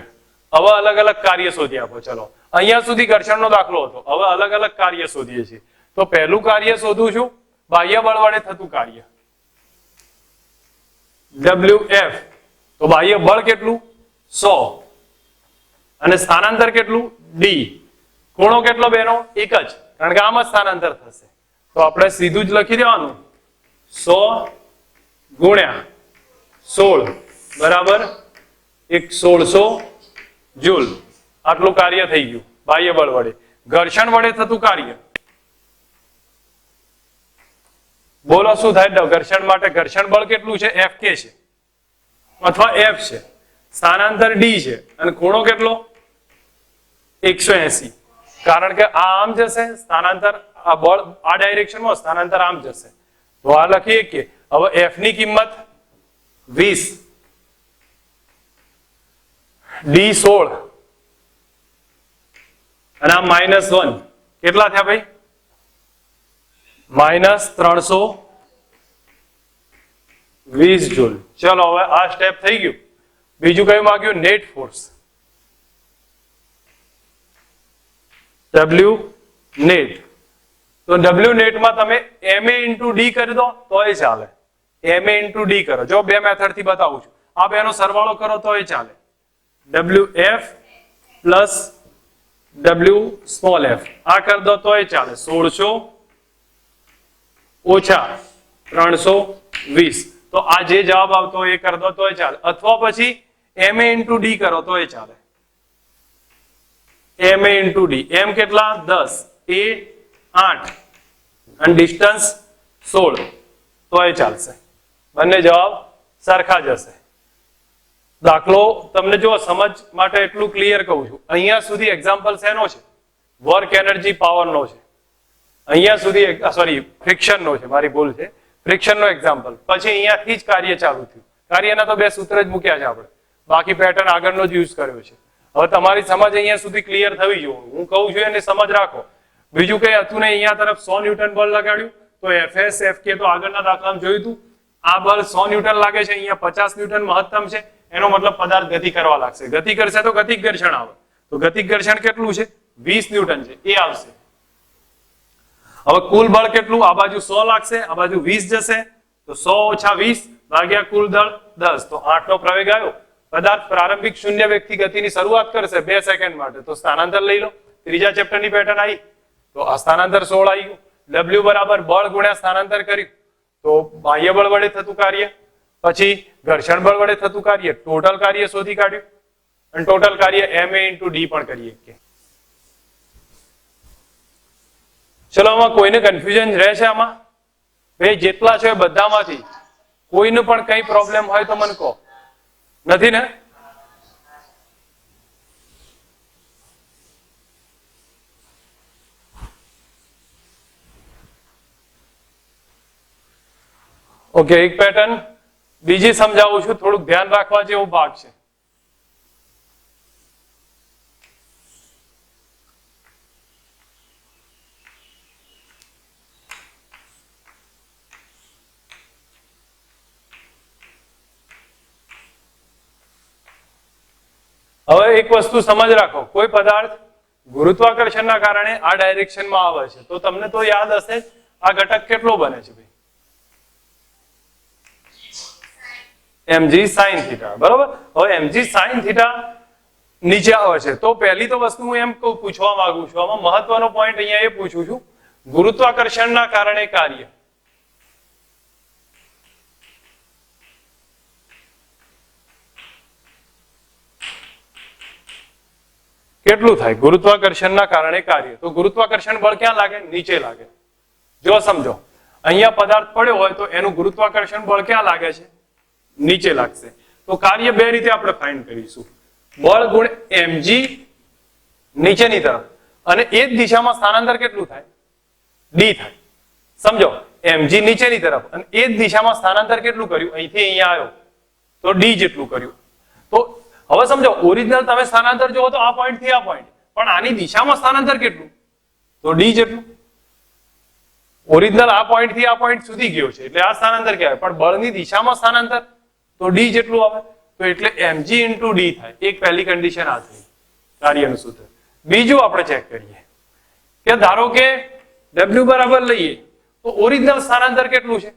હવે અલગ અલગ કાર્ય શોધી આપો. ચલો, અહીંયા સુધી ઘર્ષણનો દાખલો હતો. હવે અલગ અલગ કાર્ય શોધીએ છીએ. તો પહેલું કાર્ય શોધું છું, બાહ્ય બળ વડે થતું કાર્ય Wf. તો બાહ્ય બળ કેટલું? 100. અને સ્થાનાંતર કેટલું? d. ખૂણો કેટલો બેનો? એક જ, કારણ કે આમાં સ્થાનાંતર થશે. તો આપણે સીધું જ લખી દેવાનું, 100 ગુણ્યા 16 બરાબર 1600 જૂલ. આટલું કાર્ય થઈ ગયું બાહ્ય બળ વડે. ઘર્ષણ વડે થતું કાર્ય બોલો શું થાય? ઘર્ષણ માટે ઘર્ષણ બળ કેટલું છે? Fk છે અથવા F છે. સ્થાનાંતર d છે અને ખૂણો કેટલો? 180. કારણ કે આ આમ જશે, સ્થાનાંતર આ બળ આ ડાયરેક્શનમાં, સ્થાનાંતર આમ જશે. તો આ લખીએ કે હવે F ની કિંમત 20, d 16 અને આ -1 કેટલા થયા ભાઈ? -320 જૂલ. ચલો હવે આ સ્ટેપ થઈ ગયું. બીજું કયું માંગ્યું? Net force. W net. તો W નેટ માં તમે MA into D કરી દો તોય ચાલે. MA into D કરો. જો બે મેથડ થી બતાવું છું. આ બેનો સરવાળો કરો તોય ચાલે. WF plus W small f આ કરી દો તોય ચાલે. 1600 ઓછા 320. તો આ જે જવાબ આવતો એ કરી દો તોય ચાલે. અથવા પછી MA into D કરો તોય ચાલે. MA into D. M કેટલા? 10, A 8 અને ડિસ્ટન્સ 16. તોય ચાલશે. બંને જવાબ સરખા જ હશે. દાખલો તમને જો સમજ માટે એટલું ક્લિયર કહું છું. અહીંયા સુધી એક્ઝામ્પલ શેનો છે? વર્ક એનર્જી પાવરનો છે. અહીંયા સુધી સોરી ફ્રિક્શનનો છે, મારી ભૂલ છે. ફ્રિક્શનનો એક્ઝામ્પલ. પછી અહીંયાથી જ કાર્ય ચાલુ થયું. કાર્યના તો બે સૂત્ર જ મૂક્યા છે આપણે, બાકી પેટર્ન આગળનો જ યુઝ કર્યો છે. હવે તમારી સમજ અહીંયા સુધી ક્લિયર થવી જોઈએ, હું કહું છું એને સમજ રાખો. બીજું કઈ હતું ને, અહીંયા તરફ 100 ન્યૂટન બળ લગાડ્યું તો FS FK તો આગળના દાખલામાં જોયું હતું. આ બળ 100 ન્યૂટન લાગે છે, અહીંયા 50 ન્યૂટન મહત્તમ છે, એનો મતલબ પદાર્થ ગતિ કરવા લાગશે. ગતિ કરશે તો ગતિક ઘર્ષણ આવે, તો ગતિક ઘર્ષણ કેટલું છે? 20 ન્યૂટન છે, એ આવશે. હવે કુલ બળ કેટલું? આ બાજુ 100 લાગશે, આ બાજુ 20 જશે, તો 100 - 20 ભાગ્યા કુલ દળ 10, તો 8 નો પ્રવેગ આવ્યો. પદાર્થ પ્રારંભિક શૂન્ય વેગથી ગતિની શરૂઆત કરશે 2 સેકન્ડ માટે, તો સ્થાનાંતર લઈ લો. ત્રીજા ચેપ્ટરની પેટર્ન આવી, તો આ સ્થાનાંતર 16 આવી ગયું. W બરાબર બળ ગુણ્યા સ્થાનાંતર કર્યું, તો બાહ્ય બળ વડે થતું કાર્ય, પછી ઘર્ષણ બળ વડે થતું કાર્ય, ટોટલ કાર્ય શોધી કાઢ્યું, અને ટોટલ કાર્ય ma × d પણ કરીએ. ચલો, આમાં કોઈને કન્ફ્યુઝન રહે છે? આમાં ભાઈ જેટલા છે બધામાંથી કોઈને પણ કઈ પ્રોબ્લેમ હોય તો મને કહો. નથી ને? ઓકે, એક પેટર્ન બીજી સમજાવું છું, થોડુંક ધ્યાન રાખવા જેવો ભાગ છે. હવે એક વસ્તુ સમજ રાખો, કોઈ પદાર્થ ગુરુત્વાકર્ષણના કારણે આ ડાયરેક્શનમાં આવે છે તો તમને તો યાદ હશે જ, આ ઘટક કેટલો બને છે ભાઈ? mg sin θ, બરોબર. હવે mg sin θ નીચે આવે છે, તો પહેલી તો વસ્તુ હું એમ પૂછવા માંગુ છું, આમાં મહત્વનો પોઈન્ટ અહીંયા એ પૂછું છું, ગુરુત્વાકર્ષણના કારણે કાર્ય કેટલું થાય? ગુરુત્વાકર્ષણના કારણે કાર્ય, તો ગુરુત્વાકર્ષણ બળ ક્યાં લાગે? નીચે લાગે. જો સમજો, અહીંયા પદાર્થ પડ્યો હોય તો એનું ગુરુત્વાકર્ષણ બળ ક્યાં લાગે છે? નીચે લાગશે. તો કાર્ય બે રીતે આપણે ફાઇન્ડ કરીશું, બળ ગુણ mg નીચેની તરફ, અને એ જ દિશામાં સ્થાનાંતર કેટલું થાય? d થાય. સમજો, mg નીચેની તરફ અને એ જ દિશામાં સ્થાનાંતર કેટલું કર્યું? અહીંથી અહીંયા આવ્યો તો d જેટલું કર્યું. તો હવે સમજો, ઓરિજિનલ તમે સ્થાનાંતર જોવો તો આ પોઈન્ટ થી આ પોઈન્ટ, પણ આની દિશામાં સ્થાનાંતર કેટલું? તો d જેટલું. ઓરિજિનલ આ પોઈન્ટ થી આ પોઈન્ટ સુધી ગયો છે એટલે આ સ્થાનાંતર કહેવાય, પણ બળની દિશામાં સ્થાનાંતર તો d જેટલું આવે, તો એટલે mg × d થાય. એક પહેલી કન્ડિશન આ થઈ કાર્યનું સૂત્ર. બીજું આપણે ચેક કરીએ કે ધારો કે w બરાબર લઈએ તો ઓરિજિનલ સ્થાનાંતર કેટલું છે?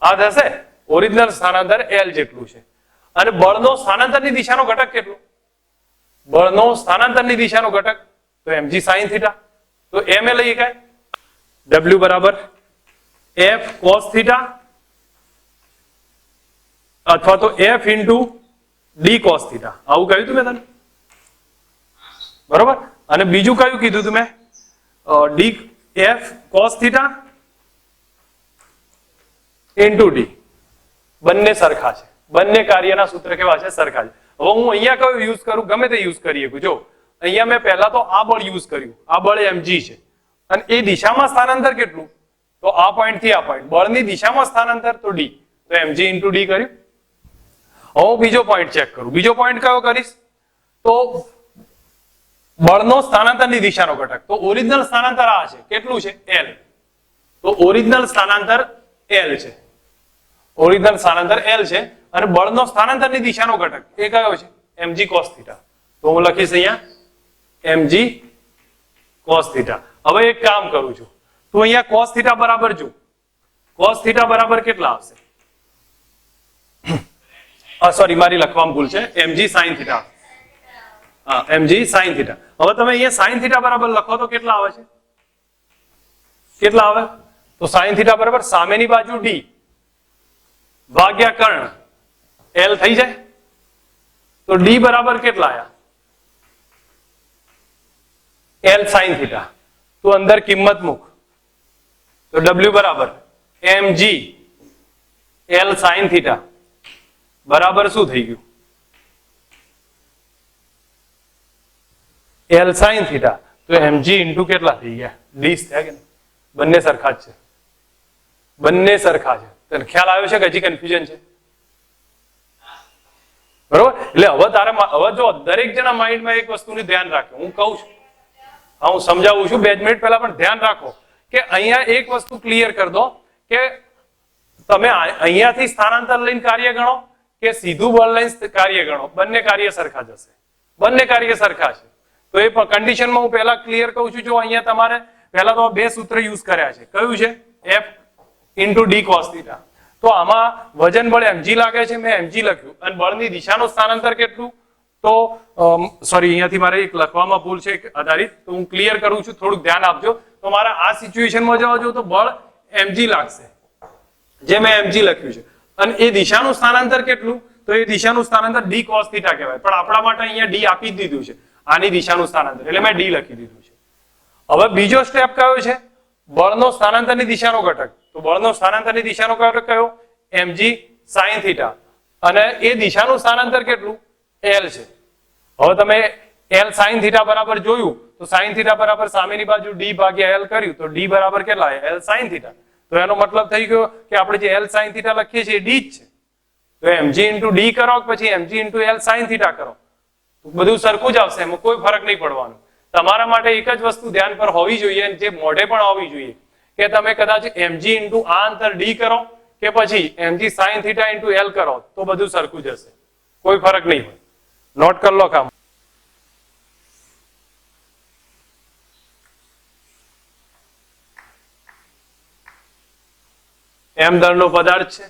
આ થશે ઓરિજિનલ સ્થાનાંતર l જેટલું છે, અને બળનો સ્થાનાંતરની દિશાનો ઘટક કેટલો? બળનો સ્થાનાંતરની દિશાનો ઘટક તો mg sin θ. તો m એ લઈએ કાય w બરાબર f cos θ અથવા તો f × d cos θ. આવું કહ્યું તું મેં તને, બરોબર. અને બીજું કયું કીધું તું મેં? d f cos θ × d. બંને સરખા છે, બંને કાર્યના સૂત્ર કેવા છે? સરખા છે. હવે હું અહીંયા કયું યુઝ કરું? ગમે તે યુઝ કરીએ. જો અહીંયા મેં પહેલા તો આ બળ યુઝ કર્યું, આ બળ mg છે, અને એ દિશામાં સ્થાનાંતર કેટલું? તો આ પોઈન્ટ થી આ પોઈન્ટ, બળની દિશામાં સ્થાનાંતર તો d, તો mg × d કર્યું. હવે હું બીજો પોઈન્ટ ચેક કરું. બીજો પોઈન્ટ કયો કરીશ? તો બળનો સ્થાનાંતરની દિશાનો ઘટક, તો ઓરિજિનલ સ્થાનાંતર આ છે, કેટલું છે? l. તો ઓરિજિનલ સ્થાનાંતર l છે, ઓરિજિનલ સ્થાનાંતર l છે, અને બળનો સ્થાનાંતરની દિશાનો ઘટક એ કયો છે? mg cos θ. તો હું લખીશ અહીંયા mg cos θ. હવે એક કામ કરું છું, તો અહીંયા cos θ બરાબર જો, cos θ બરાબર કેટલા આવશે? સોરી, મારી લખવામાં ભૂલ છે, mg sin θ. હા, mg sin θ. હવે તમે અહીંયા sin θ બરાબર લખો તો કેટલા આવે છે? કેટલા આવે? તો sin θ બરાબર સામેની બાજુ d ભાગ્યા કર્ણ l થઈ જાય. તો d બરાબર કેટલા આયા? l sin θ. તો અંદર કિંમત મૂક, તો w બરાબર mg l sin θ બરાબર શું થઈ ગયું? l sin θ. તો mg ઇન્ટુ કેટલા થઈ ગયા? d થયા કે? બંને સરખા જ છે, બંને સરખા છે. તને ખ્યાલ આવ્યો છે કે હજી કન્ફ્યુઝન છે? બરોબર. એટલે હવે જો દરેક જણા માઇન્ડમાં એક વસ્તુનું ધ્યાન રાખે, હું કહું છું, હા હું સમજાવું છું 2 મિનિટ પહેલા, પણ ધ્યાન રાખો કે અહીંયા એક વસ્તુ ક્લિયર કરી દો કે તમે અહીંયાથી સ્થાનાંતર લઈને કાર્ય ગણો કે સીધું બળ લઈને કાર્ય ગણો, બંને કાર્ય સરખા જશે, બંને કાર્ય સરખા છે. તો એ કન્ડિશનમાં હું પહેલા ક્લિયર કહું છું. જો અહીંયા તમારે પહેલા તો 2 સૂત્ર યુઝ કર્યા છે. કયું છે? F into d cos theta. તો આમાં વજન બળ mg લાગે છે, મેં mg લખ્યું, અને બળની દિશાનું સ્થાનાંતર કેટલું? તો સોરી, અહીંયાથી મારે એક લખવામાં ભૂલ છે આધારિત, તો હું ક્લિયર કરું છું, થોડુંક ધ્યાન આપજો. તો મારા આ સિચ્યુએશનમાં જવા જો તો બળ mg લાગશે, જે મેં mg લખ્યું છે, અને એ દિશાનું સ્થાનાંતર કેટલું? તો એ દિશાનું સ્થાનાંતર d cos theta કહેવાય, પણ આપણા માટે અહીંયા d આપી જ દીધું છે, આની દિશાનું સ્થાનાંતર, એટલે મેં d લખી દીધું છે. હવે બીજો સ્ટેપ કયો છે? બળનો સ્થાનાંતરની દિશાનો ઘટક. તો બળનો સ્થાનાંતરની દિશાનો ઘટક કયો? mg sin theta, અને એ દિશાનું સ્થાનાંતર કેટલું? l છે. હવે તમે l sin theta બરાબર જોયું, તો sin theta બરાબર સામેની બાજુ d ભાગ્યા l કર્યું, તો d બરાબર કેટલા? l sin theta. તો એનો મતલબ થઈ ગયો કે આપણે જે l sin theta લખીએ છીએ એ d જ છે. તો mg into d કરો કે પછી mg into l sin theta કરો, બધું સરખું જ આવશે, એમાં કોઈ ફરક નહીં પડવાનો. તમારા માટે એક જ વસ્તુ ધ્યાન પર હોવી જોઈએ, અને જે મોઢે પણ હોવી જોઈએ, કે તમે કદાચ mg into આ અંતર d કરો કે પછી mg sin theta into l કરો, તો બધું સરખું જ હશે, કોઈ ફરક નહીં હોય. નોટ કરી લો કામ. m દળનો પદાર્થ છે,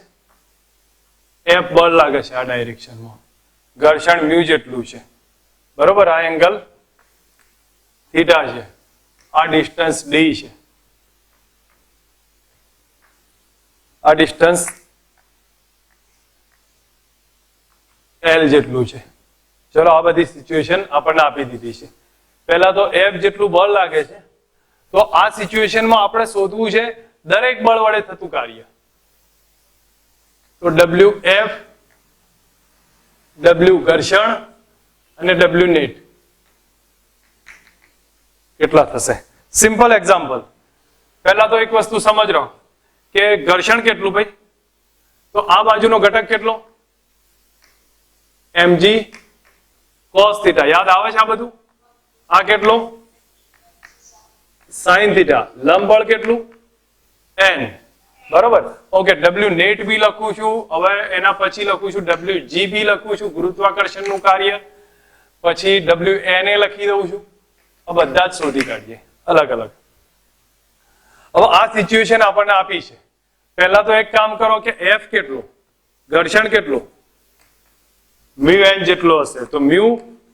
f બળ લાગે છે આ ડાયરેક્શનમાં, ઘર્ષણ મ્યુ જેટલું છે, બરોબર. આ એંગલ થીટા છે, આ ડિસ્ટન્સ d છે, આ ડિસ્ટન્સ l જેટલું છે. ચલો આ બધી સિચ્યુએશન આપણને આપી દીધી છે. પહેલા તો f જેટલું બળ લાગે છે, તો આ સિચ્યુએશનમાં આપણે શોધવું છે દરેક બળ વડે થતું કાર્ય. તો Wf, W ઘર્ષણ અને W નેટ કેટલા થશે? Simple example. પહેલા તો એક વસ્તુ સમજો કે ઘર્ષણ કેટલું ભાઈ? તો આ બાજુનો ઘટક કેટલો? mg cos theta. યાદ આવે છે આ બધું? આ કેટલો? sin theta. લંબ બળ કેટલું? n. બરોબર. ઓકે, W નેટ બી લખું છું, હવે એના પછી લખું છું WG બી લખું છું, ગુરુત્વાકર્ષણનું કાર્ય, પછી WNA લખી દઉં છું. આ બધા જ શોધી કાઢીએ અલગ અલગ. હવે આ સિચ્યુએશન આપણને આપી છે. પહેલા તો એક કામ કરો કે F કેટલું, ઘર્ષણ કેટલું? મ્યુ n જેટલો હશે, તો મ્યુ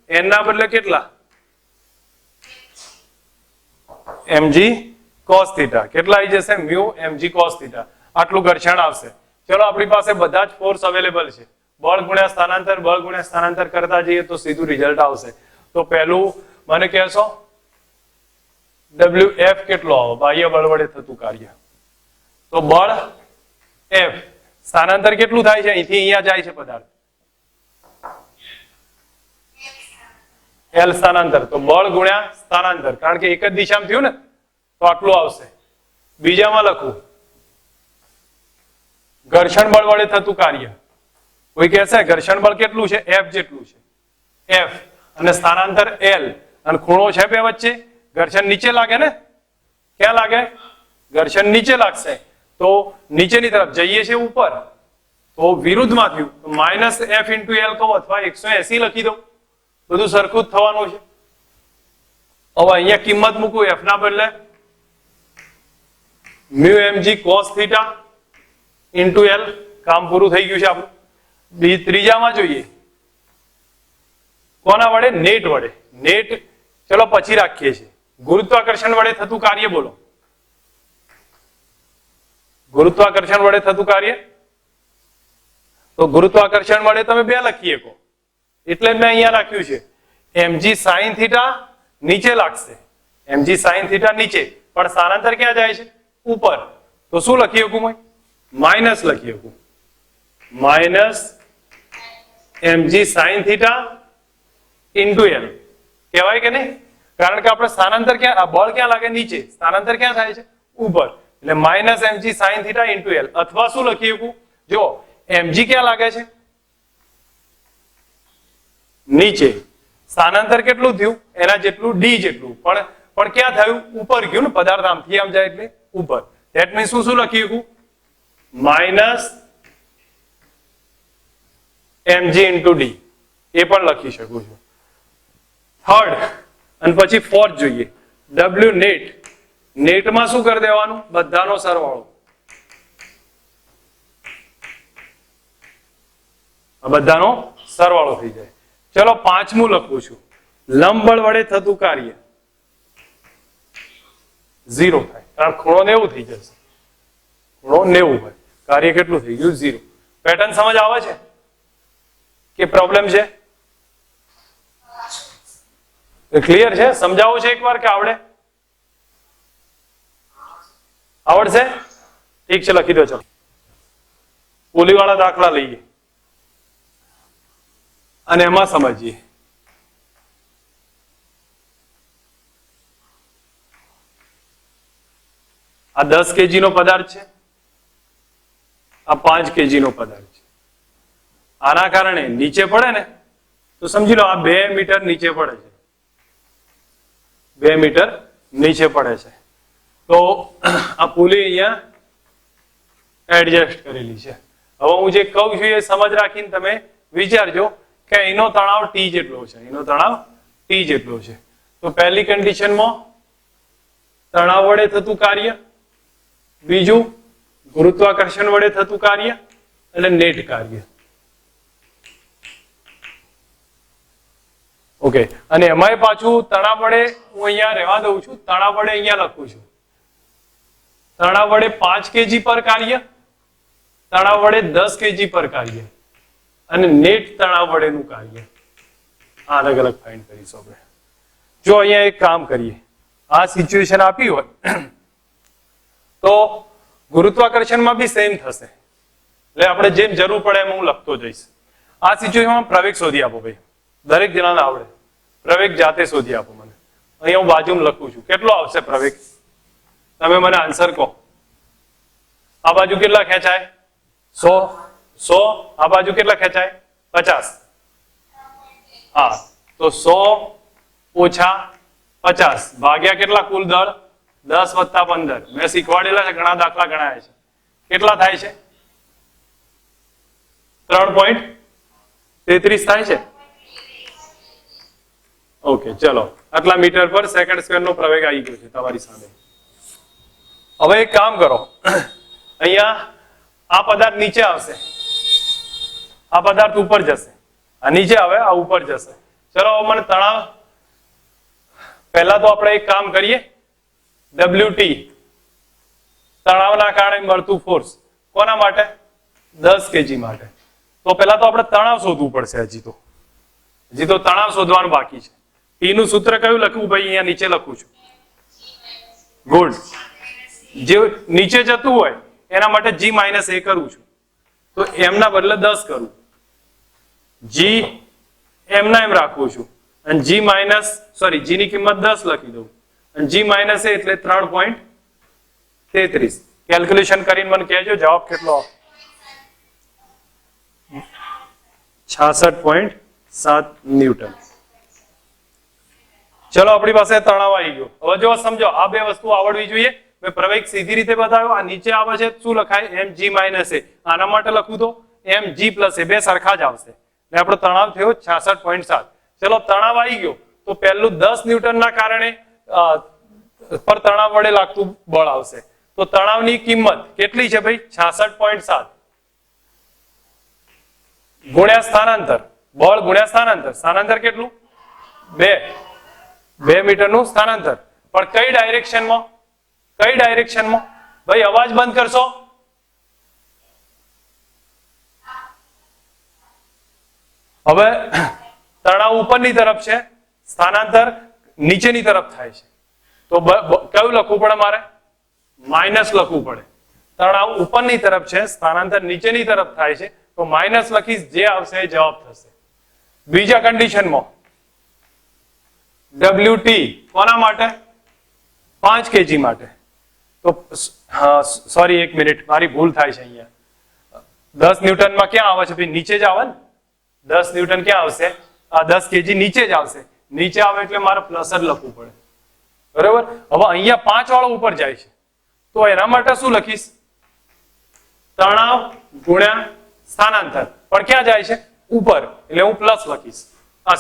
n ના બદલે કેટલા? mg cos theta. કેટલા આવી જશે? Mu mg cos theta. આટલું ઘર્ષણ આવશે. ચલો આપણી પાસે બધા જ ફોર્સ અવેલેબલ છે, બળ ગુણ્યા સ્થાનાંતર, બળ ગુણ્યા સ્થાનાંતર કરતા જઈએ તો સીધું રિઝલ્ટ આવશે. તો પહેલું મને કહેશો Wf કેટલો આવે? બાહ્ય બળ વડે થતું કાર્ય. તો બળ F, સ્થાનાંતર કેટલું થાય છે? અહીંથી અહીંયા જાય છે પદાર્થ, L સ્થાનાંતર. તો બળ ગુણ્યા સ્થાનાંતર, કારણ કે એક જ દિશામાં થયું ને, તો આટલું આવશે. બીજામાં લખું ઘર્ષણ બળ વડે થતું કાર્ય. કોઈ કહેશે ઘર્ષણ બળ કેટલું છે? F જેટલું છે, F, અને સ્થાનાંતર L, અને ખૂણો છે બે વચ્ચે, ઘર્ષણ નીચે લાગે ને? ક્યાં લાગે? ઘર્ષણ નીચે લાગશે. તો નીચેની તરફ જઈએ છે ઉપર, તો વિરુદ્ધમાં થયું, તો માઇનસ F into L કહો અથવા 180 લખી દો, બધું સરખું જ થવાનું છે. હવે અહીંયા કિંમત મૂકું F ના બદલે mu mg cos theta into L. કામ પૂરું થઈ ગયું છે આપણું. ત્રીજામાં જોઈએ કોના વડે? નેટ વડે. નેટ ચલો પછી રાખીએ છીએ. ગુરુત્વાકર્ષણ વડે થતું કાર્ય બોલો. ગુરુત્વાકર્ષણ વડે થતું કાર્ય, તો ગુરુત્વાકર્ષણ વડે તમે બે લખી શકો, એટલે જ મેં અહીંયા રાખ્યું છે. mg sin theta નીચે લાગશે, mg sin theta નીચે, પણ સ્થાનાંતર ક્યાં જાય છે? ઉપર. તો શું લખી શકું? માઇનસ લખી શકું, minus mg sin theta into L કહેવાય કે નહીં? કારણ કે આપણે સ્થાનાંતર ક્યાં, બળ ક્યાં લાગે? નીચે. સ્થાનાંતર ક્યાં થાય છે? ઉપર. એટલે minus mg sin theta into L. અથવા શું લખી શકું? જો mg ક્યાં લાગે છે? નીચે. સ્થાનાંતર કેટલું થયું? એના જેટલું ડી જેટલું, પણ ક્યાં થયું? ઉપર ગયું ને, પદાર્થ આમથી આમ જાય એટલે ઉપર. ધેટ મીન્સ શું લખ્યું? માઇનસ mg ઇન્ટુ ડી, એ પણ લખી શકું છું. થર્ડ અને પછી ફોર્થ જોઈએ, W નેટ. નેટમાં શું કરી દેવાનું? બધાનો સરવાળો. બધાનો સરવાળો થઈ જાય. ચલો પાંચમું લખું છું, લંબબળ વડે થતું કાર્ય 0 થાય, કારણ ખૂણો 90 થઈ જશે. ખૂણો 90 હોય, કાર્ય કેટલું થઈ ગયું? 0. પેટર્ન સમજ આવે છે કે પ્રોબ્લેમ છે? ક્લિયર છે? સમજાવું છે એકવાર કે આવડે? આવડશે? ઠીક છે, લખી દો. ચલો પોલીવાળા દાખલા લઈએ અને એમાં સમજીએ. આ 10 kg નો પદાર્થ છે, આ 5 kg નો પદાર્થ છે. આના કારણે નીચે પડે ને તો સમજી લો આ 2 મીટર નીચે પડે છે, 2 મીટર નીચે પડે છે. તો આ પુલી અહીંયા એડજસ્ટ કરેલી છે. હવે હું જે કહું છું એ સમજ રાખીને તમે વિચારજો કે એનો તણાવ T જેટલો છે, એનો તણાવ T જેટલો છે. તો પહેલી કન્ડિશનમાં તણાવ વડે થતું કાર્ય, બીજું ગુરુત્વાકર્ષણ વડે થતું કાર્ય અને નેટ કાર્ય. ઓકે, અને એમાંય પાછું તણાવ વડે હું અહીંયા રહેવા દઉં છું, તણાવ વડે અહીંયા લખું છું. તણાવ વડે 5 kg પર કાર્ય, તણાવ વડે 10 kg પર કાર્ય અને નેટ તણાવ વડેનું કાર્ય. આ અલગ અલગ ફાઇન્ડ કરીશું આપણે. જો અહીંયા એક કામ કરીએ, આ સિચ્યુએશન આપી હોય તો ગુરુત્વાકર્ષણમાં બી સેમ થશે, એટલે આપણે જેમ જરૂર પડે એમ હું લખતો જઈશ. આ સિચ્યુએશનમાં પ્રવેગ શોધી આપો ભાઈ, દરેક જણાને આવડે. પ્રવેગ જાતે શોધી આપો મને. અહીંયા હું બાજુમાં લખું છું, કેટલો આવશે પ્રવેગ? તમે મને આન્સર કહો. આ બાજુ કેટલા ખેંચાય? 100. આ બાજુ કેટલા ખેંચાય? 50. હા, તો 100 ઓછા 50 ભાગ્યા કેટલા કુલ દળ? 10 વત્તા 15. મેં શીખવાડેલા છે, ઘણા દાખલા ગણાયા છે. કેટલા થાય છે? 3.33 થાય છે. ઓકે, ચલો આટલા મીટર પર સેકન્ડ સ્ક્વેર નો પ્રવેગ આવી ગયો છે તમારી સામે. હવે એક કામ કરો, અહીંયા આ પદાર્થ નીચે આવશે, આ પદાર્થ ઉપર જશે, આ નીચે આવે, આ ઉપર જશે. ચલો મને તણાવ, પહેલા તો આપણે એક કામ કરીએ, WT તણાવના કારણે મળતું ફોર્સ. કોના માટે? 10 kg માટે. તો પહેલા તો આપણે તણાવ શોધવું પડશે. હજી તો તણાવ શોધવાનું બાકી છે. T નું સૂત્ર કયું લખવું ભાઈ? અહીંયા નીચે લખું છું. ગુડ. જે નીચે જતું હોય એના માટે G માઇનસ A કરું છું, તો એમના બદલે 10 કરું. G એમના એમ રાખું છું અને G ની કિંમત 10 લખી દઉં અને G માઇનસ A એટલે 3.33. કેલ્ક્યુલેશન કરીને મને કહેજો જવાબ કેટલો? 66.7 ન્યૂટન. ચલો આપણી પાસે તણાવ આવી ગયો. હવે જો સમજો, આ બે વસ્તુ આવડવી જોઈએ. મેં પ્રવેગ સીધી રીતે બતાવ્યો. આ નીચે આવે છે શું લખાય? mg minus a. આના માટે લખું તો mg પ્લસ a, બે સરખા જ આવશે. ને આપણો તણાવ થયો 66.7. ચલો તણાવ આવી ગયો તો પહેલું 10 ન્યૂટનના કારણે પર તણાવ વડે લાગતું બળ આવશે. તો તણાવની કિંમત કેટલી છે ભાઈ? 66.7 ગુણ્યા સ્થાનાંતર. બળ ગુણ્યા સ્થાનાંતર. સ્થાનાંતર કેટલું? 2 મીટરનું સ્થાનાંતર. પણ કઈ ડાયરેક્શનમાં? કઈ ડાયરેક્શનમાં ભાઈ? અવાજ બંધ કરશો? હવે તણાવ ઉપરની તરફ છે, સ્થાનાંતર નીચેની તરફ થાય છે, તો કયું લખવું પડે મારે? માઇનસ લખવું પડે. તણાવ ઉપરની તરફ છે, સ્થાનાંતર નીચેની તરફ થાય છે, તો માઇનસ લખીશ, જે આવશે એ જવાબ થશે. બીજા કન્ડિશનમાં WT કોના માટે? 5 kg માટે. તો સોરી, એક મિનિટ, મારી ભૂલ થાય છે અહીંયા. 10 ન્યૂટનમાં ક્યાં આવે છે ભાઈ? નીચે જ આવે ને. 10 ન્યૂટન ક્યાં આવશે? આ 10 kg નીચે જ આવશે, નીચે આવે એટલે મારે પ્લસ જ લખવું પડે, બરાબર. હવે અહીંયા 5 વાળો ઉપર જાય છે તો એના માટે શું લખીશ? તણાવ ગુણ્યા સ્થાનાંતર, પણ ક્યાં જાય છે? ઉપર, એટલે હું પ્લસ લખીશ,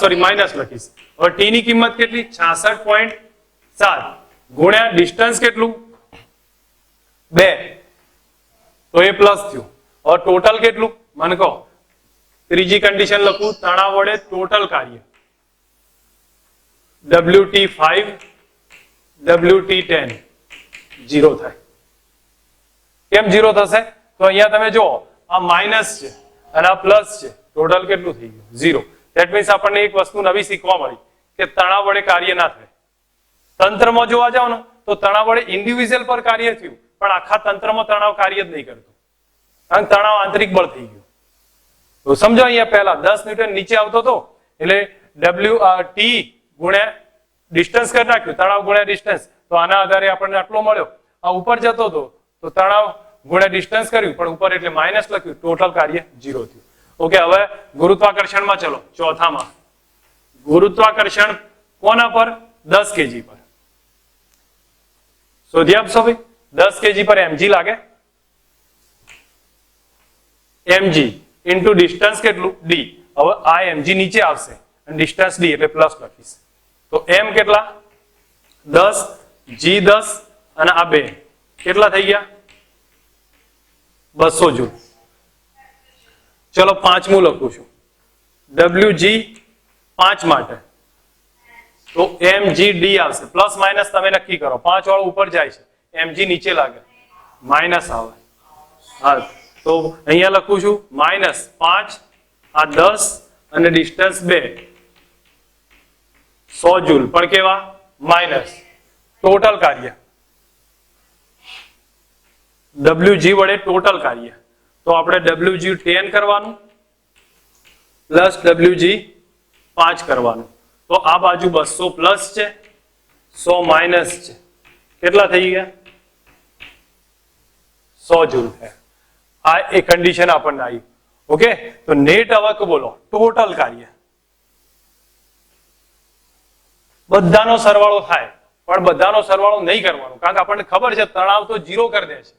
સોરી માઇનસ લખીશ. હવે ટી ની કિંમત કેટલી? 66.7 ગુણ્યા ડિસ્ટન્સ કેટલું? 2, તો એ પ્લસ થયું. હવે ટોટલ કેટલું મને કહો? ત્રીજી કન્ડિશન લખું, તણાવ વડે ટોટલ કાર્ય WT5 WT10 0 થાય. કેમ 0 થશે? તો અહીંયા તમે જો આ માઇનસ છે અને આ પ્લસ છે, ટોટલ કેટલું થઈ ગયું? 0. ધેટ મીન્સ આપણને એક વસ્તુ નવી શીખવા મળી કે તણાવ વડે કાર્ય ના થાય. તંત્રમાં જોવા જાવ ને તો તણાવ વડે ઇન્ડિવિજ્યુઅલ પર કાર્ય થયું, પણ આખા તંત્રમાં તણાવ કાર્ય જ નહીં કરતું, કારણ તણાવ આંતરિક બળ થઈ ગયું. તો સમજો અહીંયા પહેલા 10 ન્યૂટન નીચે આવતો હતો એટલે T ગુણ્યા ડિસ્ટન્સ કરી નાખ્યું, તણાવ ગુણ્યા ડિસ્ટન્સ, તો આના આધારે આપણને આટલો મળ્યો. આ ઉપર જતો હતો તો તણાવ ગુણ્યા ડિસ્ટન્સ કર્યું, પણ ઉપર એટલે માઇનસ લખ્યું, ટોટલ કાર્ય 0 થયું. ઓકે, હવે ગુરુત્વાકર્ષણમાં ચલો, ચોથામાં ગુરુત્વાકર્ષણ કોના પર? 10 kg પર. શોધી આપશો ભાઈ? 10 kg પર mg લાગે, mg ઇન્ટુ ડિસ્ટન્સ કેટલું? d. હવે આ mg નીચે આવશે અને ડિસ્ટન્સ d એટલે પ્લસ લખીશ. તો m કેટલા? 10, g 10 અને આ 2 કેટલા થઈ ગયા? 200 જૂલ. ચલો પાંચમું લખું છું, wg 5 માટે, તો mgd આવશે. પ્લસ માઇનસ તમે નક્કી કરો, 5 વાળો ઉપર જાય છે, mg નીચે લાગે, માઇનસ આવે. હા, તો અહીંયા લખું છું -5, આ 10 અને ડિસ્ટન્સ 2, 100 જૂલ, પણ કેવા? માઇનસ. ટોટલ કાર્ય wg વડે ટોટલ કાર્ય, તો આપણે wg 10 કરવાનું પ્લસ wg 5 કરવાનું, તો આ બાજુ 200 પ્લસ છે, 100 માઇનસ છે, કેટલા થઈ ગયા? 100 જૂલ છે. આ એક કન્ડિશન આપણને આવી. ઓકે, તો નેટ હવે બોલો ટોટલ કાર્ય, બધાનો સરવાળો થાય, પણ બધાનો સરવાળો નહીં કરવાનો, કારણ કે આપણને ખબર છે તણાવ તો 0 કરી દે છે,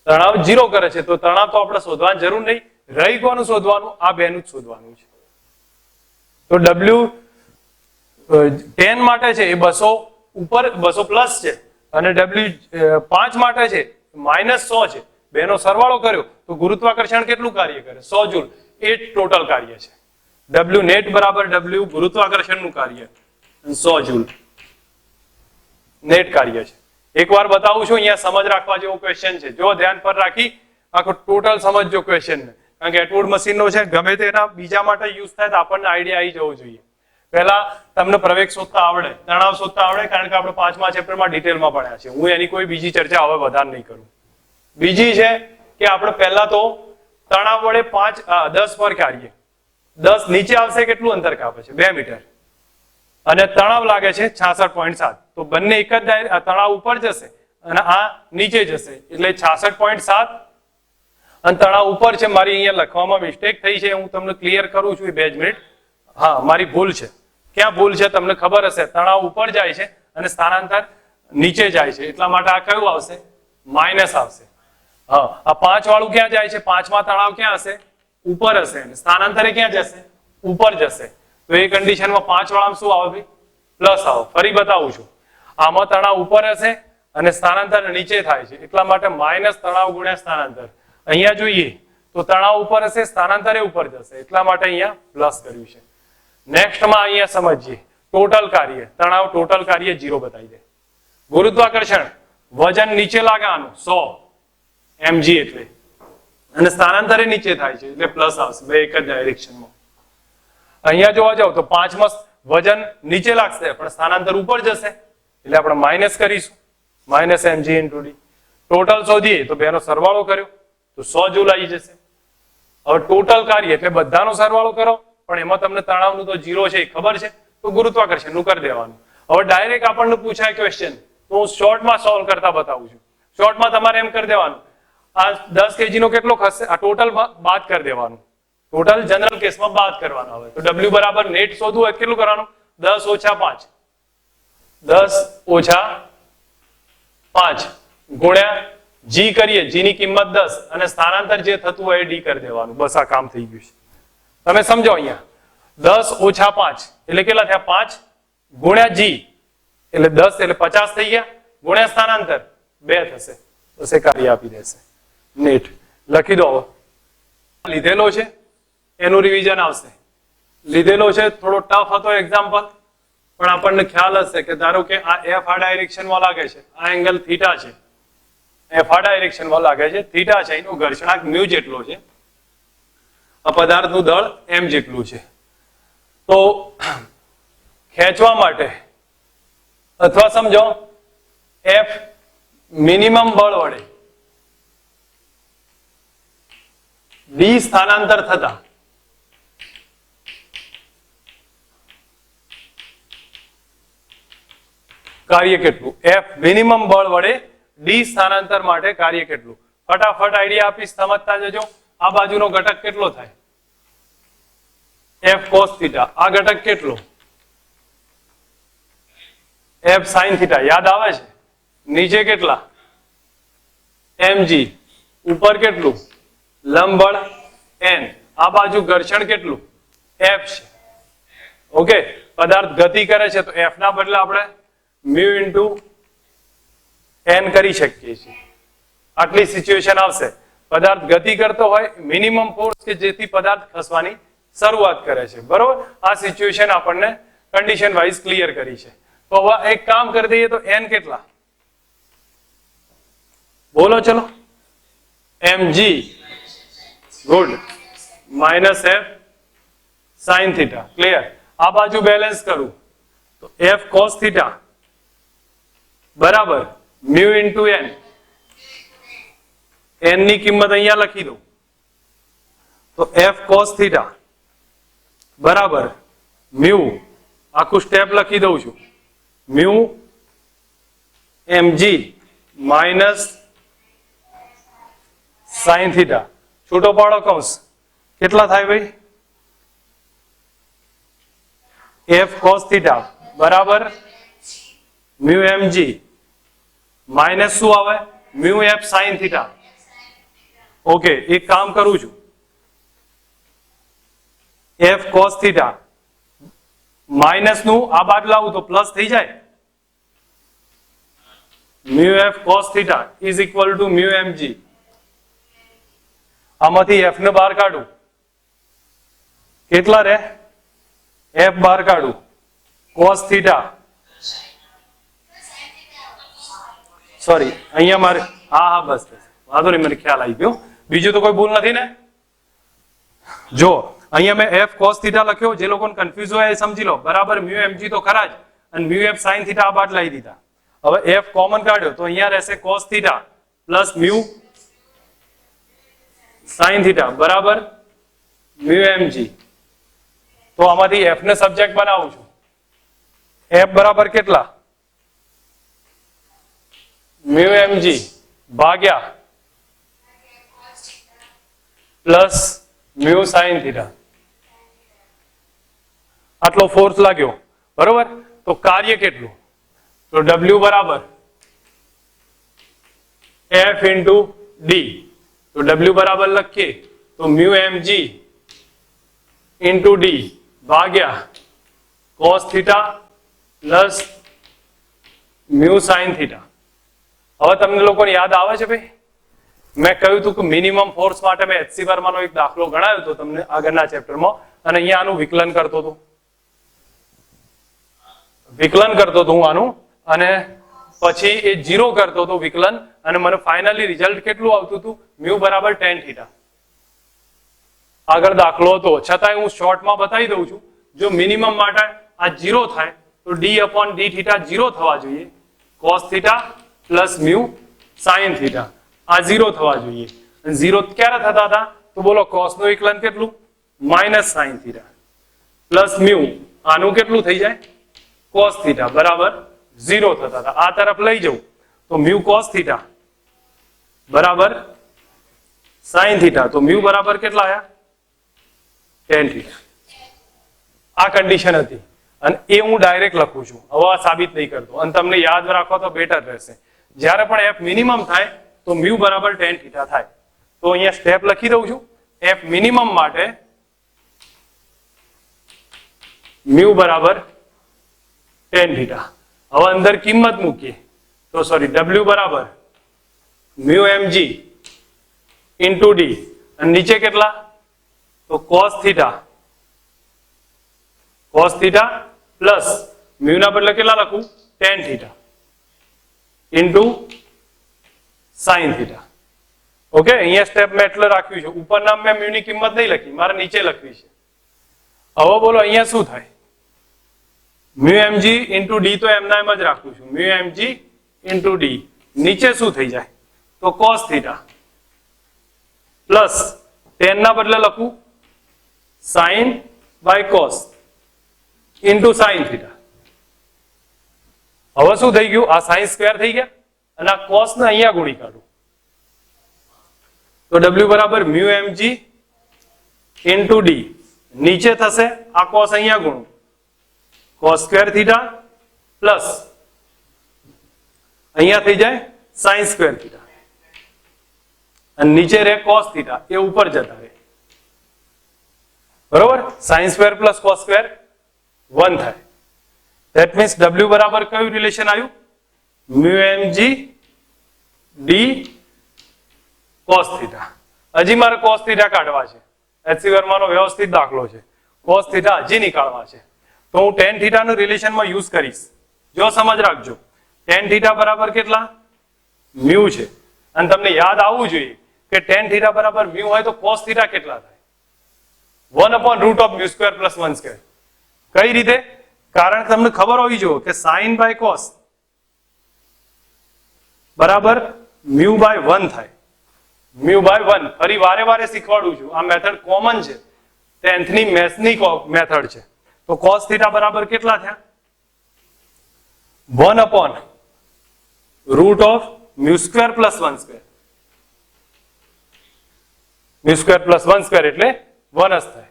તણાવ 0 કરે છે, તો તણાવ તો આપણે શોધવાની જરૂર નહીં. રહી કોનું શોધવાનું? આ બેનું જ શોધવાનું છે. તો W10 માટે છે એ 200 ઉપર 200 પ્લસ છે, અને W5 માટે છે -100 છે. બેનો સરવાળો કર્યો તો ગુરુત્વાકર્ષણ કેટલું કાર્ય કરે? 100 જૂલ. એ ટોટલ કાર્ય છે. W નેટ બરાબર W ગુરુત્વાકર્ષણનું કાર્ય 100 જૂલ નેટ કાર્ય છે. એકવાર બતાવું છું, અહીંયા સમજ રાખવા જેવો ક્વેશ્ચન છે, જો ધ્યાન પર રાખી આખો ટોટલ સમજજો ક્વેશ્ચન ને, કારણ કે એટવોડ મશીનનો છે, ગમે તેના બીજા માટે યુઝ થાય તો આપણને આઈડિયા આવી જવો જોઈએ. પહેલા તમને પ્રવેગ શોધતા આવડે, તણાવ શોધતા આવડે, કારણ કે આપણે 5મા ચેપ્ટરમાં ડિટેલમાં ભણ્યા છે. હું એની કોઈ બીજી ચર્ચા હવે વધારે નહીં કરું. બીજી છે કે આપણે પહેલા તો તણાવ વડે 10 પર કાર્ય, 10 નીચે આવશે કેટલું અંતર કાપે છે? 2 મીટર, અને તણાવ લાગે છે 66.7, તો બંને એક જ તણાવ ઉપર જશે અને આ નીચે જશે, એટલે 66.7 અને તણાવ ઉપર છે. મારી અહીંયા લખવામાં મિસ્ટેક થઈ છે, હું તમને ક્લિયર કરું છું 2 મિનિટ. હા, મારી ભૂલ છે. ક્યાં ભૂલ છે તમને ખબર હશે? તણાવ ઉપર જાય છે અને સ્થાનાંતર નીચે જાય છે, એટલા માટે આ કયું આવશે? માઇનસ આવશે. હા, આ 5 વાળું ક્યાં જાય છે? 5માં તણાવ ક્યાં હશે? ઉપર હશે, અને સ્થાનાંતરે ક્યાં જશે? ઉપર જશે. તો એ કન્ડિશનમાં 5 વાળામાં શું આવે ભાઈ? પ્લસ આવે. ફરી બતાવું છું, આમાં તણાવ ઉપર હશે અને સ્થાનાંતર નીચે થાય છે, એટલા માટે માઇનસ તણાવ ગુણ્યા સ્થાનાંતર. અહીંયા જોઈએ તો તણાવ ઉપર હશે, સ્થાનાંતરે ઉપર જશે, એટલા માટે અહીંયા પ્લસ કર્યું છે. નેક્સ્ટમાં અહીંયા સમજીએ ટોટલ કાર્ય. તણાવ ટોટલ કાર્ય 0 બતાવી દે. ગુરુત્વાકર્ષણ વજન નીચે લાગે આનું 100 mg એટલે, અને સ્થાનાંતરે નીચે થાય છે એટલે પ્લસ આવશે, બે એક જ ડાયરેક્શનમાં. અહીંયા જોવા જાવ તો 5માં વજન નીચે લાગશે પણ સ્થાનાંતર ઉપર જશે, એટલે આપણે માઇનસ કરીશું, -mg × d. ટોટલ શોધીએ તો બેનો સરવાળો કર્યો તો 100 જૂલ આવી જશે. હવે ટોટલ કાર્ય એટલે બધાનો સરવાળો કરો, પણ એમાં તમને તણાવનું તો 0 છે ખબર છે, તો ગુરુત્વાકર્ષણનું કરી દેવાનું. હવે ડાયરેક્ટ આપણને પૂછાય ક્વેશ્ચન, તો હું શોર્ટમાં સોલ્વ કરતા બતાવું છું. શોર્ટમાં તમારે એમ કરી દેવાનું, આ 10 kg નો કેટલો ખસે, આ ટોટલ બાદ કરી દેવાનું. ટોટલ જનરલ કેસમાં બાદ કરવાનો આવે. તો W બરાબર નેટ શોધવું હોય કેટલું કરવાનું? 10 ઓછા 5 10 ઓછા 5 ગુણ્યા G કરીએ, G ની કિંમત 10 અને સ્થાનાંતર જે થતું હોય એ D કરી દેવાનું. બસ આ કામ થઈ ગયું છે. તમે સમજો અહીંયા 10 ઓછા 5 એટલે કેટલા થયા? 5 ગુણ્યા G એટલે 10 એટલે 50 થઈ ગયા, ગુણ્યા સ્થાનાંતર 2 થશે. બસ એ કાર્ય આપી દેશે. નેટ લખી દો. લીધેલો છે એનું રિવિઝન આવશે. લીધેલો છે થોડો ટફ હતો એક્ઝામ્પલ, પણ આપણને ખ્યાલ હશે કે ધારો કે આ F આ ડાયરેક્શનમાં લાગે છે, આ એંગલ થીટા છે, F આ ડાયરેક્શનમાં લાગે છે, થીટા છે, એનો ઘર્ષણાંક મ્યુ જેટલો છે, આ પદાર્થનું દળ m જેટલું છે. તો ખેંચવા માટે અથવા સમજો F મિનિમમ બળ વડે D સ્થાનાંતર થતા કાર્ય કેટલું? F મિનિમમ બળ વડે D સ્થાનાંતર માટે કાર્ય કેટલું? ફટાફટ આઈડિયા આપીશ, સમજતા જજો. આ બાજુનો ઘટક કેટલો થાય? F cos theta. આ ઘટક કેટલો? F sin theta. યાદ આવે છે? નીચે કેટલા? mg. ઉપર કેટલું? લંબ બળ n. આ બાજુ ઘર્ષણ કેટલું? F છે. ઓકે, પદાર્થ ગતિ કરે છે તો F ના બદલે આપણે મ્યુ ઇન્ટુ n કરી શકીએ છીએ. આટલી સિચ્યુએશન આવશે. પદાર્થ ગતિ કરતો હોય, મિનિમમ ફોર્સ કે જેથી પદાર્થ ખસવાની શરૂઆત કરે છે. બરોબર? આ સિચ્યુએશન આપણને કન્ડિશન વાઇઝ ક્લિયર કરી છે. તો હવે એક કામ કરી દઈએ તો n કેટલા? બોલો ચલો. mg good minus F sin theta. Clear? આ બાજુ બેલેન્સ કરું તો F cos થીટા બરાબર મ્યુ ઇન્ટુ n. n ની કિંમત અહીંયા લખી દઉં તો F cos થીટા બરાબર મ્યુ, આખું સ્ટેપ લખી દઉં છું, mu mg minus sin theta. છૂટો પાડો કૌંસ. કેટલા થાય ભાઈ? F cos થીટા બરાબર મ્યુ mg માઇનસ શું આવે? Mu F sin theta. Okay, એક કામ કરું છું, F cos થીટા માઇનસ નું આ બાજુ લાવું તો પ્લસ થઈ જાય. Mu F cos theta is equal to mu mg. આમાંથી F ને બહાર કાઢું, કેટલા રહે? F બહાર કાઢું, cos થીટા સોરી અહીંયા મારે હા બસ વાંધો નહીં, મને ખ્યાલ આવી ગયો. બીજું તો કોઈ ભૂલ નથી ને? જો અહીંયા મેં F cos થીટા લખ્યો, જે લોકોને કન્ફ્યુઝ હોય એ સમજી લો. બરાબર મ્યુ mg તો ખરા જ, અને મ્યુ F sin થીટા આ બાદ લાવી દીધા. હવે F કોમન કાઢ્યો તો અહીંયા રહેશે cos theta plus mu sin theta બરાબર મ્યુ mg. તો આમાંથી F ને સબ્જેક્ટ બનાવું છું. F બરાબર કેટલા? મ્યુ mg ભાગ્યા પ્લસ મ્યુ sin થીટા. આટલો ફોર્સ લાગ્યો. બરોબર? તો કાર્ય કેટલું? તો W બરાબર F ઇન્ટુ D. તો W બરાબર લખીએ તો મ્યુ mg ઇન્ટુ D ભાગ્યા cos theta plus mu sin theta. હવે તમને લોકોને યાદ આવે છે ભાઈ? મેં કહ્યું હતું કે મિનિમમ ફોર્સ માટે મેં HC વર્માનો એક દાખલો ગણાવ્યો હતો તમને આગળના ચેપ્ટરમાં, અને અહીંયા આનું વિકલન કરતો હતો. વિકલન કરતો હતો હું આનું, અને પછી એ 0 કરતો હતો વિકલન, અને મને ફાઇનલી રિઝલ્ટ કેટલું આવતું હતું? મ્યુ બરાબર tan થીટા. આગળ દાખલો હતો, છતાંય હું શોર્ટમાં બતાવી દઉં છું. જો મિનિમમ માટે આ 0 થાય તો d upon d થીટા 0 થવા જોઈએ, cos theta plus mu sin theta આ 0 થવા જોઈએ. 0 ક્યારે થતા હતા? તો બોલો, cos નું વિકલન કેટલું? Minus sin theta plus mu, આનું કેટલું થઈ જાય? cos થીટા બરાબર 0 થતા હતા. આ તરફ લઈ જવું તો મ્યુ cos થીટા બરાબર sin થીટા. તો મ્યુ બરાબર કેટલા આયા? tan θ. આ કન્ડિશન હતી અને એ હું ડાયરેક્ટ લખું છું, હવે આ સાબિત નહીં કરતો. અને તમને યાદ રાખો તો બેટર રહેશે. જ્યારે પણ f મિનિમમ થાય તો મ્યુ બરાબર tan θ થાય. તો અહીંયા સ્ટેપ લખી દઉં છું. f મિનિમમ માટે મ્યુ બરાબર tan θ. હવે અંદર કિંમત મૂકીએ તો સોરી w બરાબર મ્યુ mg ઇન્ટુ d અને નીચે કેટલા તો cos θ પ્લસ મ્યુ ના બદલે કેટલા લખું tan θ ઇન્ટુ sin θ. ઓકે, અહીંયા સ્ટેપ મેં એટલે રાખ્યું છે. ઉપરના મેં મ્યુ ની કિંમત નહીં લખી, મારે નીચે લખવી છે. હવે બોલો અહીંયા શું થાય? મ્યુ mg ઇન્ટુ d તો એમના એમ જ રાખું છું. મ્યુ mg ઇન્ટુ d નીચે શું થઈ જાય તો cos θ પ્લસ tan ના બદલે લખું sin by cos into sin θ. હવે શું થઈ ગયું? આ sin સ્ક્વેર થઈ ગયા અને આ cos ને અહીંયા ગુણી કાઢું તો w બરાબર મ્યુ mg ઇન્ટુ d નીચે થશે આ cos અહીંયા ગુણું cos સ્ક્વેર θ પ્લસ અહીંયા થઈ જાય sin સ્ક્વેર θ અને નીચે રહે cos θ, એ ઉપર જતા રહે. બરોબર, sin square plus cos square 1 થાય. ધેટ મીન્સ w બરાબર કયું રિલેશન આવ્યું? Mu mg d cos θ. હજી મારે cos θ કાઢવા છે. એચસી વર્માનો વ્યવસ્થિત દાખલો છે. cos θ હજી નીકાળવા છે તો હું tan θ નું રિલેશનમાં યુઝ કરીશ. જો સમજ રાખજો, tan θ બરાબર કેટલા મ્યુ છે અને તમને યાદ આવવું જોઈએ કે tan θ બરાબર મ્યુ હોય તો cos θ કેટલા થાય? 1/√μ² + 1². કઈ રીતે? કારણ કે તમને ખબર હોવી જોઈએ કે sin by cos બરાબર મ્યુ બાય 1 થાય. મ્યુ બાય 1 ફરી વારે વારે શીખવાડું છું. આ મેથડ કોમન છે, 10th ની મેથ્સની મેથડ છે. તો cos θ બરાબર કેટલા થયા? 1/√μ² + 1². μ² + 1² એટલે 1 જ થાય.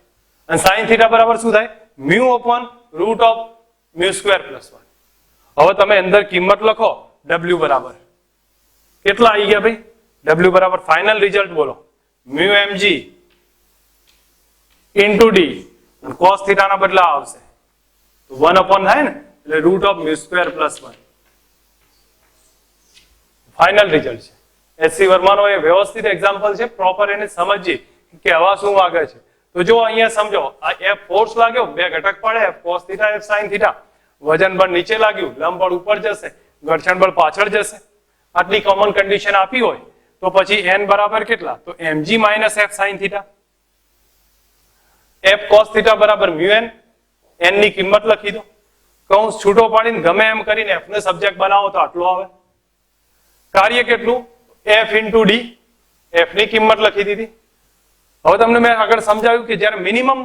અને sin θ બરાબર શું થાય? μ/√μ² + 1. હવે તમે અંદર કિંમત લખો w બરાબર કેટલા આવી ગયા ભાઈ? w બરાબર ફાઇનલ રિઝલ્ટ બોલો મ્યુ mg ઇન્ટુ d અને cos θ ના બદલે આવશે તો 1/ થાય ને એટલે √μ² + 1 ફાઇનલ રિઝલ્ટ છે. એચસી વર્માનો એ વ્યવસ્થિત એક્ઝામ્પલ છે. પ્રોપર એને સમજીએ કે આવા શું માંગે છે. તો જો અહીંયા સમજો, આ f ફોર્સ લાગ્યો, બે ઘટક પડે f cos θ f sin θ. વજન બળ નીચે લાગ્યું, લંબ બળ ઉપર જશે, ઘર્ષણ બળ પાછળ જશે. આટલી કોમન કન્ડિશન આપી હોય તો પછી n બરાબર કેટલા તો mg - f sin θ. f cos θ બરાબર μn. n ની કિંમત લખી દો, કૌંસ છૂટો પાડીને ગમે એમ કરીને f ને સબ્જેક્ટ બનાવો તો આટલું આવે. કાર્ય કેટલું? f into d. f ની કિંમત લખી દીધી. હવે તમને મેં આગળ સમજાવ્યું કે જ્યારે મિનિમમ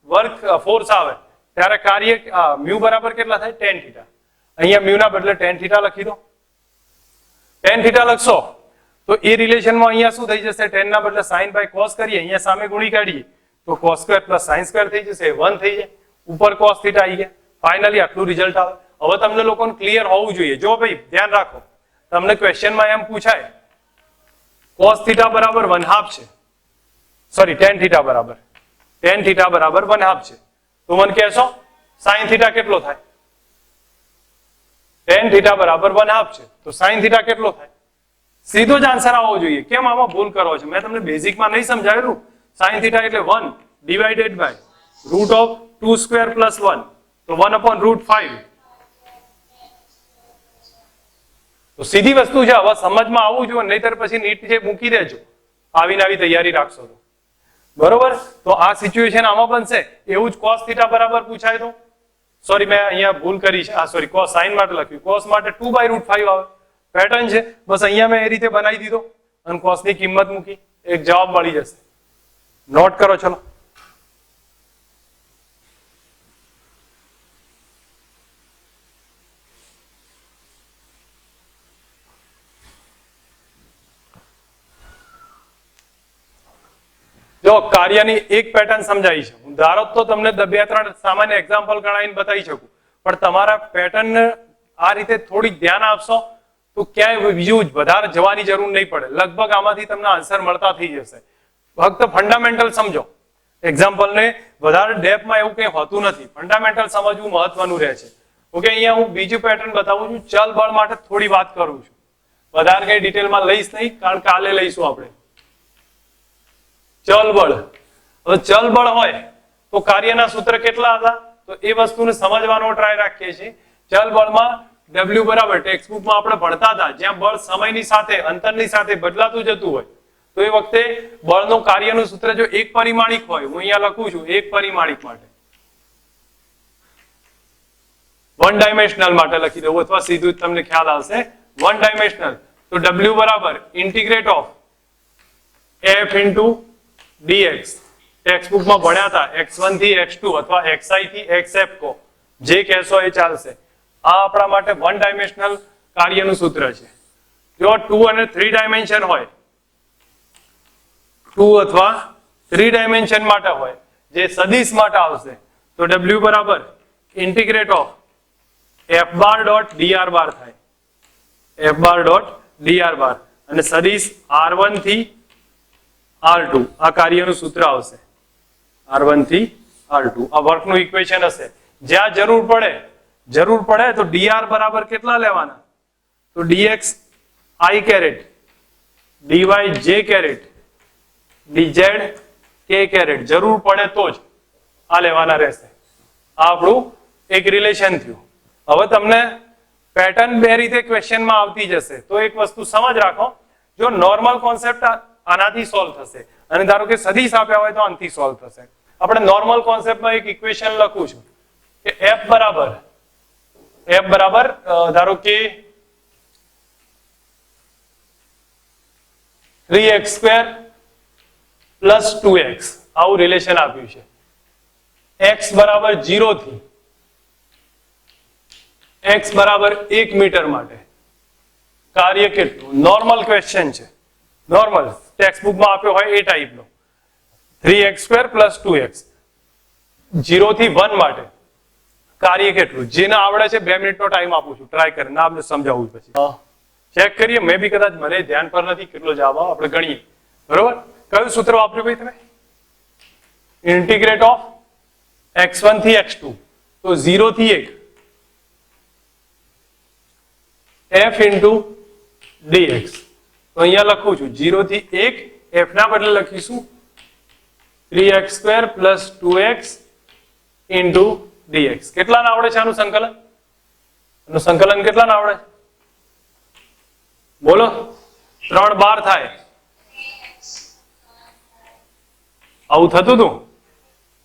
વર્ક ફોર્સ આવે ત્યારે કાર્ય મ્યુ બરાબર કેટલા થાય? tan θ. અહીંયા મ્યુ ના બદલે tan θ લખી દો. tan θ લખશો તો એ રિલેશનમાં અહીંયા શું થઈ જશે? tan ના બદલે sin by cos કરીએ, અહીંયા સામે ગુણી કાઢીએ તો cos² + sin² થઈ જશે, 1 થઈ જાય. ઉપર cos θ આવી ગયા. ફાઇનલી આટલું રિઝલ્ટ આવે. હવે તમને લોકોને ક્લિયર હોવું જોઈએ. જો ભાઈ ધ્યાન રાખો, તમને ક્વેશ્ચનમાં એમ પૂછાય cos θ બરાબર 1/2 છે, સોરી tan θ બરાબર 1/2 છે, તો મને કહેશો sin θ કેટલો થાય? tan θ બરાબર 1/2 છે તો sin θ કેટલો થાય? સીધો જ આન્સર આવવો જોઈએ. કેમ આમાં ભૂલ કરો છો? મેં તમને બેઝિકમાં નહીં સમજાવેલું. sin θ એટલે 1 ડિવાઇડેડ બાય √2² + 1 તો 1/√5. તો સીધી વસ્તુ છે. હવે સમજમાં આવવું જોઈએ, નહીતર પછી નીટ જે મૂકી દેજો આવીને આવી તૈયારી રાખશો તો. બરોબર, તો આ સિચ્યુએશન આમાં બનશે. એવું જ cos θ બરાબર પૂછાય તો સોરી મેં અહીંયા ભૂલ કરી છે. સોરી cos sin માટે લખ્યું, cos માટે 2/√5 આવે. પેટર્ન છે બસ. અહીંયા મેં એ રીતે બનાવી દીધો અને cos ની કિંમત મૂકી, એક જવાબ મળી જશે. નોટ કરો ચલો. જો કાર્યની એક પેટર્ન સમજાવી છે, હું ધારો તો તમને 2-3 સામાન્ય એક્ઝામ્પલ ગણાવીને બતાવી શકું, પણ તમારા પેટર્ન આ રીતે થોડીક ધ્યાન આપશો તો ક્યાંય બીજું વધારે જવાની જરૂર નહીં પડે. લગભગ આમાંથી તમને આન્સર મળતા થઈ જશે. ફક્ત ફંડામેન્ટલ સમજો. એક્ઝામ્પલને વધારે ડેપ્થમાં એવું કંઈ હોતું નથી, ફંડામેન્ટલ સમજવું મહત્વનું રહે છે. ઓકે, અહીંયા હું બીજું પેટર્ન બતાવું છું. ચલ બળ માટે થોડી વાત કરું છું, વધારે કઈ ડિટેલમાં લઈશ નહીં, કારણ કાલે લઈશું આપણે. ચલ બળ, હવે ચલ બળ હોય તો કાર્યના સૂત્ર કેટલા હતા તો એ વસ્તુને સમજવાનો ટ્રાય રાખીએ છીએ. ચલ બળમાં W બરાબર ટેક્સ્ટબુકમાં આપણે ભણતા હતા, જ્યાં બળ સમયની સાથે અંતરની સાથે બદલાતું જતું હોય તો એ વખતે બળનું કાર્યનું સૂત્ર જો એક પરિમાણિક હોય, હું અહીંયા લખું છું એક પરિમાણિક માટે, વન ડાયમેન્શનલ માટે લખી દઉં અથવા સીધું તમને ખ્યાલ આવશે વન ડાયમેન્શનલ, તો W બરાબર integrate of f into dx. ટેક્સ્ટબુકમાં ભણ્યા હતા x1 થી x2 અથવા xi થી xf કો જે કહેશો એ ચાલશે. આ આપણા માટે વન ડાયમેન્શનલ કાર્યનું સૂત્ર છે. જો 2 અને 3 ડાયમેન્શન હોય, 2 અથવા 3 ડાયમેન્શન માટે હોય, જે સદિશ માટે આવશે તો W બરાબર integrate of f bar dot dr બાર થાય, f બાર ડોટ dr બાર, અને સદિશ r1 થી r2 આ કાર્યનું સૂત્ર આવશે, r1 થી r2 આ વર્કનું ઇક્વેશન હશે. જ્યાં જરૂર પડે તો dr બરાબર કેટલા લેવાના તો dx i caret, dy j caret, dz k caret, જરૂર પડે તો જ આ લેવાના રહેશે. આ આપણું એક રિલેશન થયું. હવે તમને પેટર્ન બે રીતે ક્વેશ્ચનમાં આવતી જશે, તો એક વસ્તુ સમજ રાખો, જો નોર્મલ કોન્સેપ્ટ આનાથી સોલ્વ થશે અને ધારો કે સદિશ આપ્યા હોય તો આનાથી સોલ્વ થશે. આપણે નોર્મલ કોન્સેપ્ટમાં એક ઇક્વેશન લખું છું કે f બરાબર ધારો કે 3x² પ્લસ 2x આવું રિલેશન આપ્યું છે. x બરાબર 0 થી x બરાબર 1 મીટર માટે કાર્ય કેટલું? નોર્મલ ક્વેશ્ચન છે, નોર્મલ ટેક્સ્ટબુકમાં આપ્યો હોય એ ટાઈપનો. 3x² પ્લસ 2x 0 થી 1 માટે કાર્ય કેટલું? જેને આવડે છે 2 મિનિટનો ટાઈમ આપું છું, ટ્રાય કરીને આપણે સમજાવું પછી ચેક કરીએ. મે બી કદાચ મને ધ્યાન પર નથી કેટલો જવાબ આવે, આપણે ગણીએ. બરોબર, કયું સૂત્ર વાપર્યું ભાઈ તમે? ઇન્ટિગ્રેટ ઓફ x1 થી x2, તો 0 થી 1 f ઇન્ટુ dx. તો અહીંયા લખું છું 0 થી 1 f ના બદલે લખીશું 3x² plus 2x into dx. કેટલા આવડે છે આનું સંકલન? આનું સંકલન કેટલા આવડે? બોલો. 3 12 થાય. આવું થતું હતું.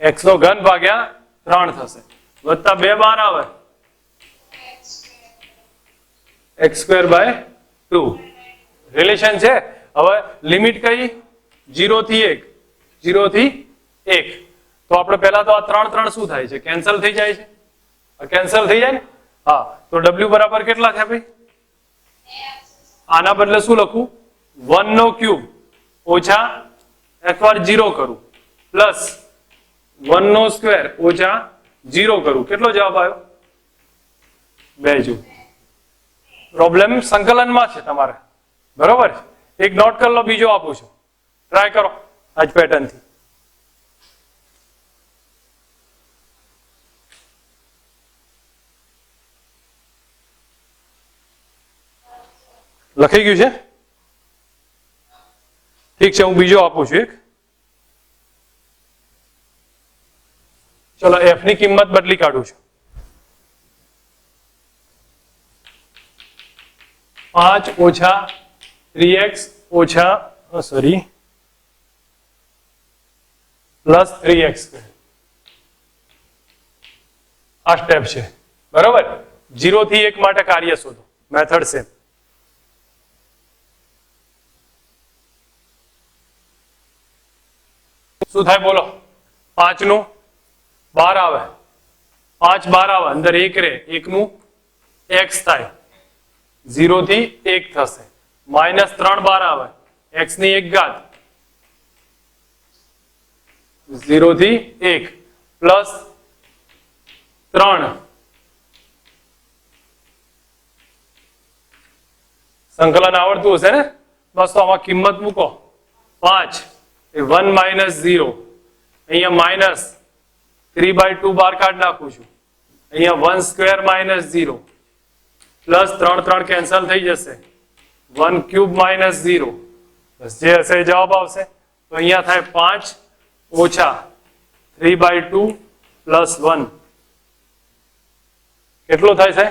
x નો ઘન ભાગ્યા 3 થશે, વત્તા 2 12 આવે x² બાય 2 રિલેશન છે. હવે લિમિટ કઈ? 0 થી 1, 0 થી 1. તો આપણે પહેલા તો આ 3 3 શું થાય છે? કેન્સલ થઈ જાય છે. કેન્સલ થઈ જાય ને? હા, તો W બરાબર કેટલા થયા ભાઈ? આના બદલે શું લખું? 1 નો ક્યુબ ઓછા એકવાર 0 કરું પ્લસ 1 નો સ્ક્વેર ઓછા 0 કરું. કેટલો જવાબ આવ્યો? 2 જો. પ્રોબ્લેમ સંકલનમાં છે તમારે, બરોબર? એક નોટ કરી લો, બીજો આપું છું, ટ્રાય કરો આજ પેટર્ન થી. લખાઈ ગયું છે? ઠીક છે, હું બીજો આપું છું એક. ચલો, f ની કિંમત બદલી કાઢું છું. 5 ઓછા 3x ઓછા પ્લસ 3x². આ સ્ટેપ છે, બરોબર? 0 થી 1 માટે કાર્ય શોધો. Method same. શું થાય બોલો? 5 નું 12 આવે, 5 12 આવે, અંદર 1 રહે, 1 નું x થાય, 0 થી 1 થશે, માઇનસ 3 12 આવે, x ની 1 ઘાત, 0 થી 1 પ્લસ 3 સંકલન આવડતું હશે ને? બસ તો આમાં કિંમત મૂકો 5 એ 1 માઇનસ 0 અહીંયા માઇનસ 3/2 બાર કાઢ નાખું છું અહીંયા 1 સ્ક્વેર માઇનસ 0 પ્લસ 3 કેન્સલ થઈ જશે 1 ક્યુબ માઇનસ 0 બસ જે હશે એ જવાબ આવશે તો અહીંયા થાય 5 ઓછા 3/2 પ્લસ 1 કેટલો થાય છે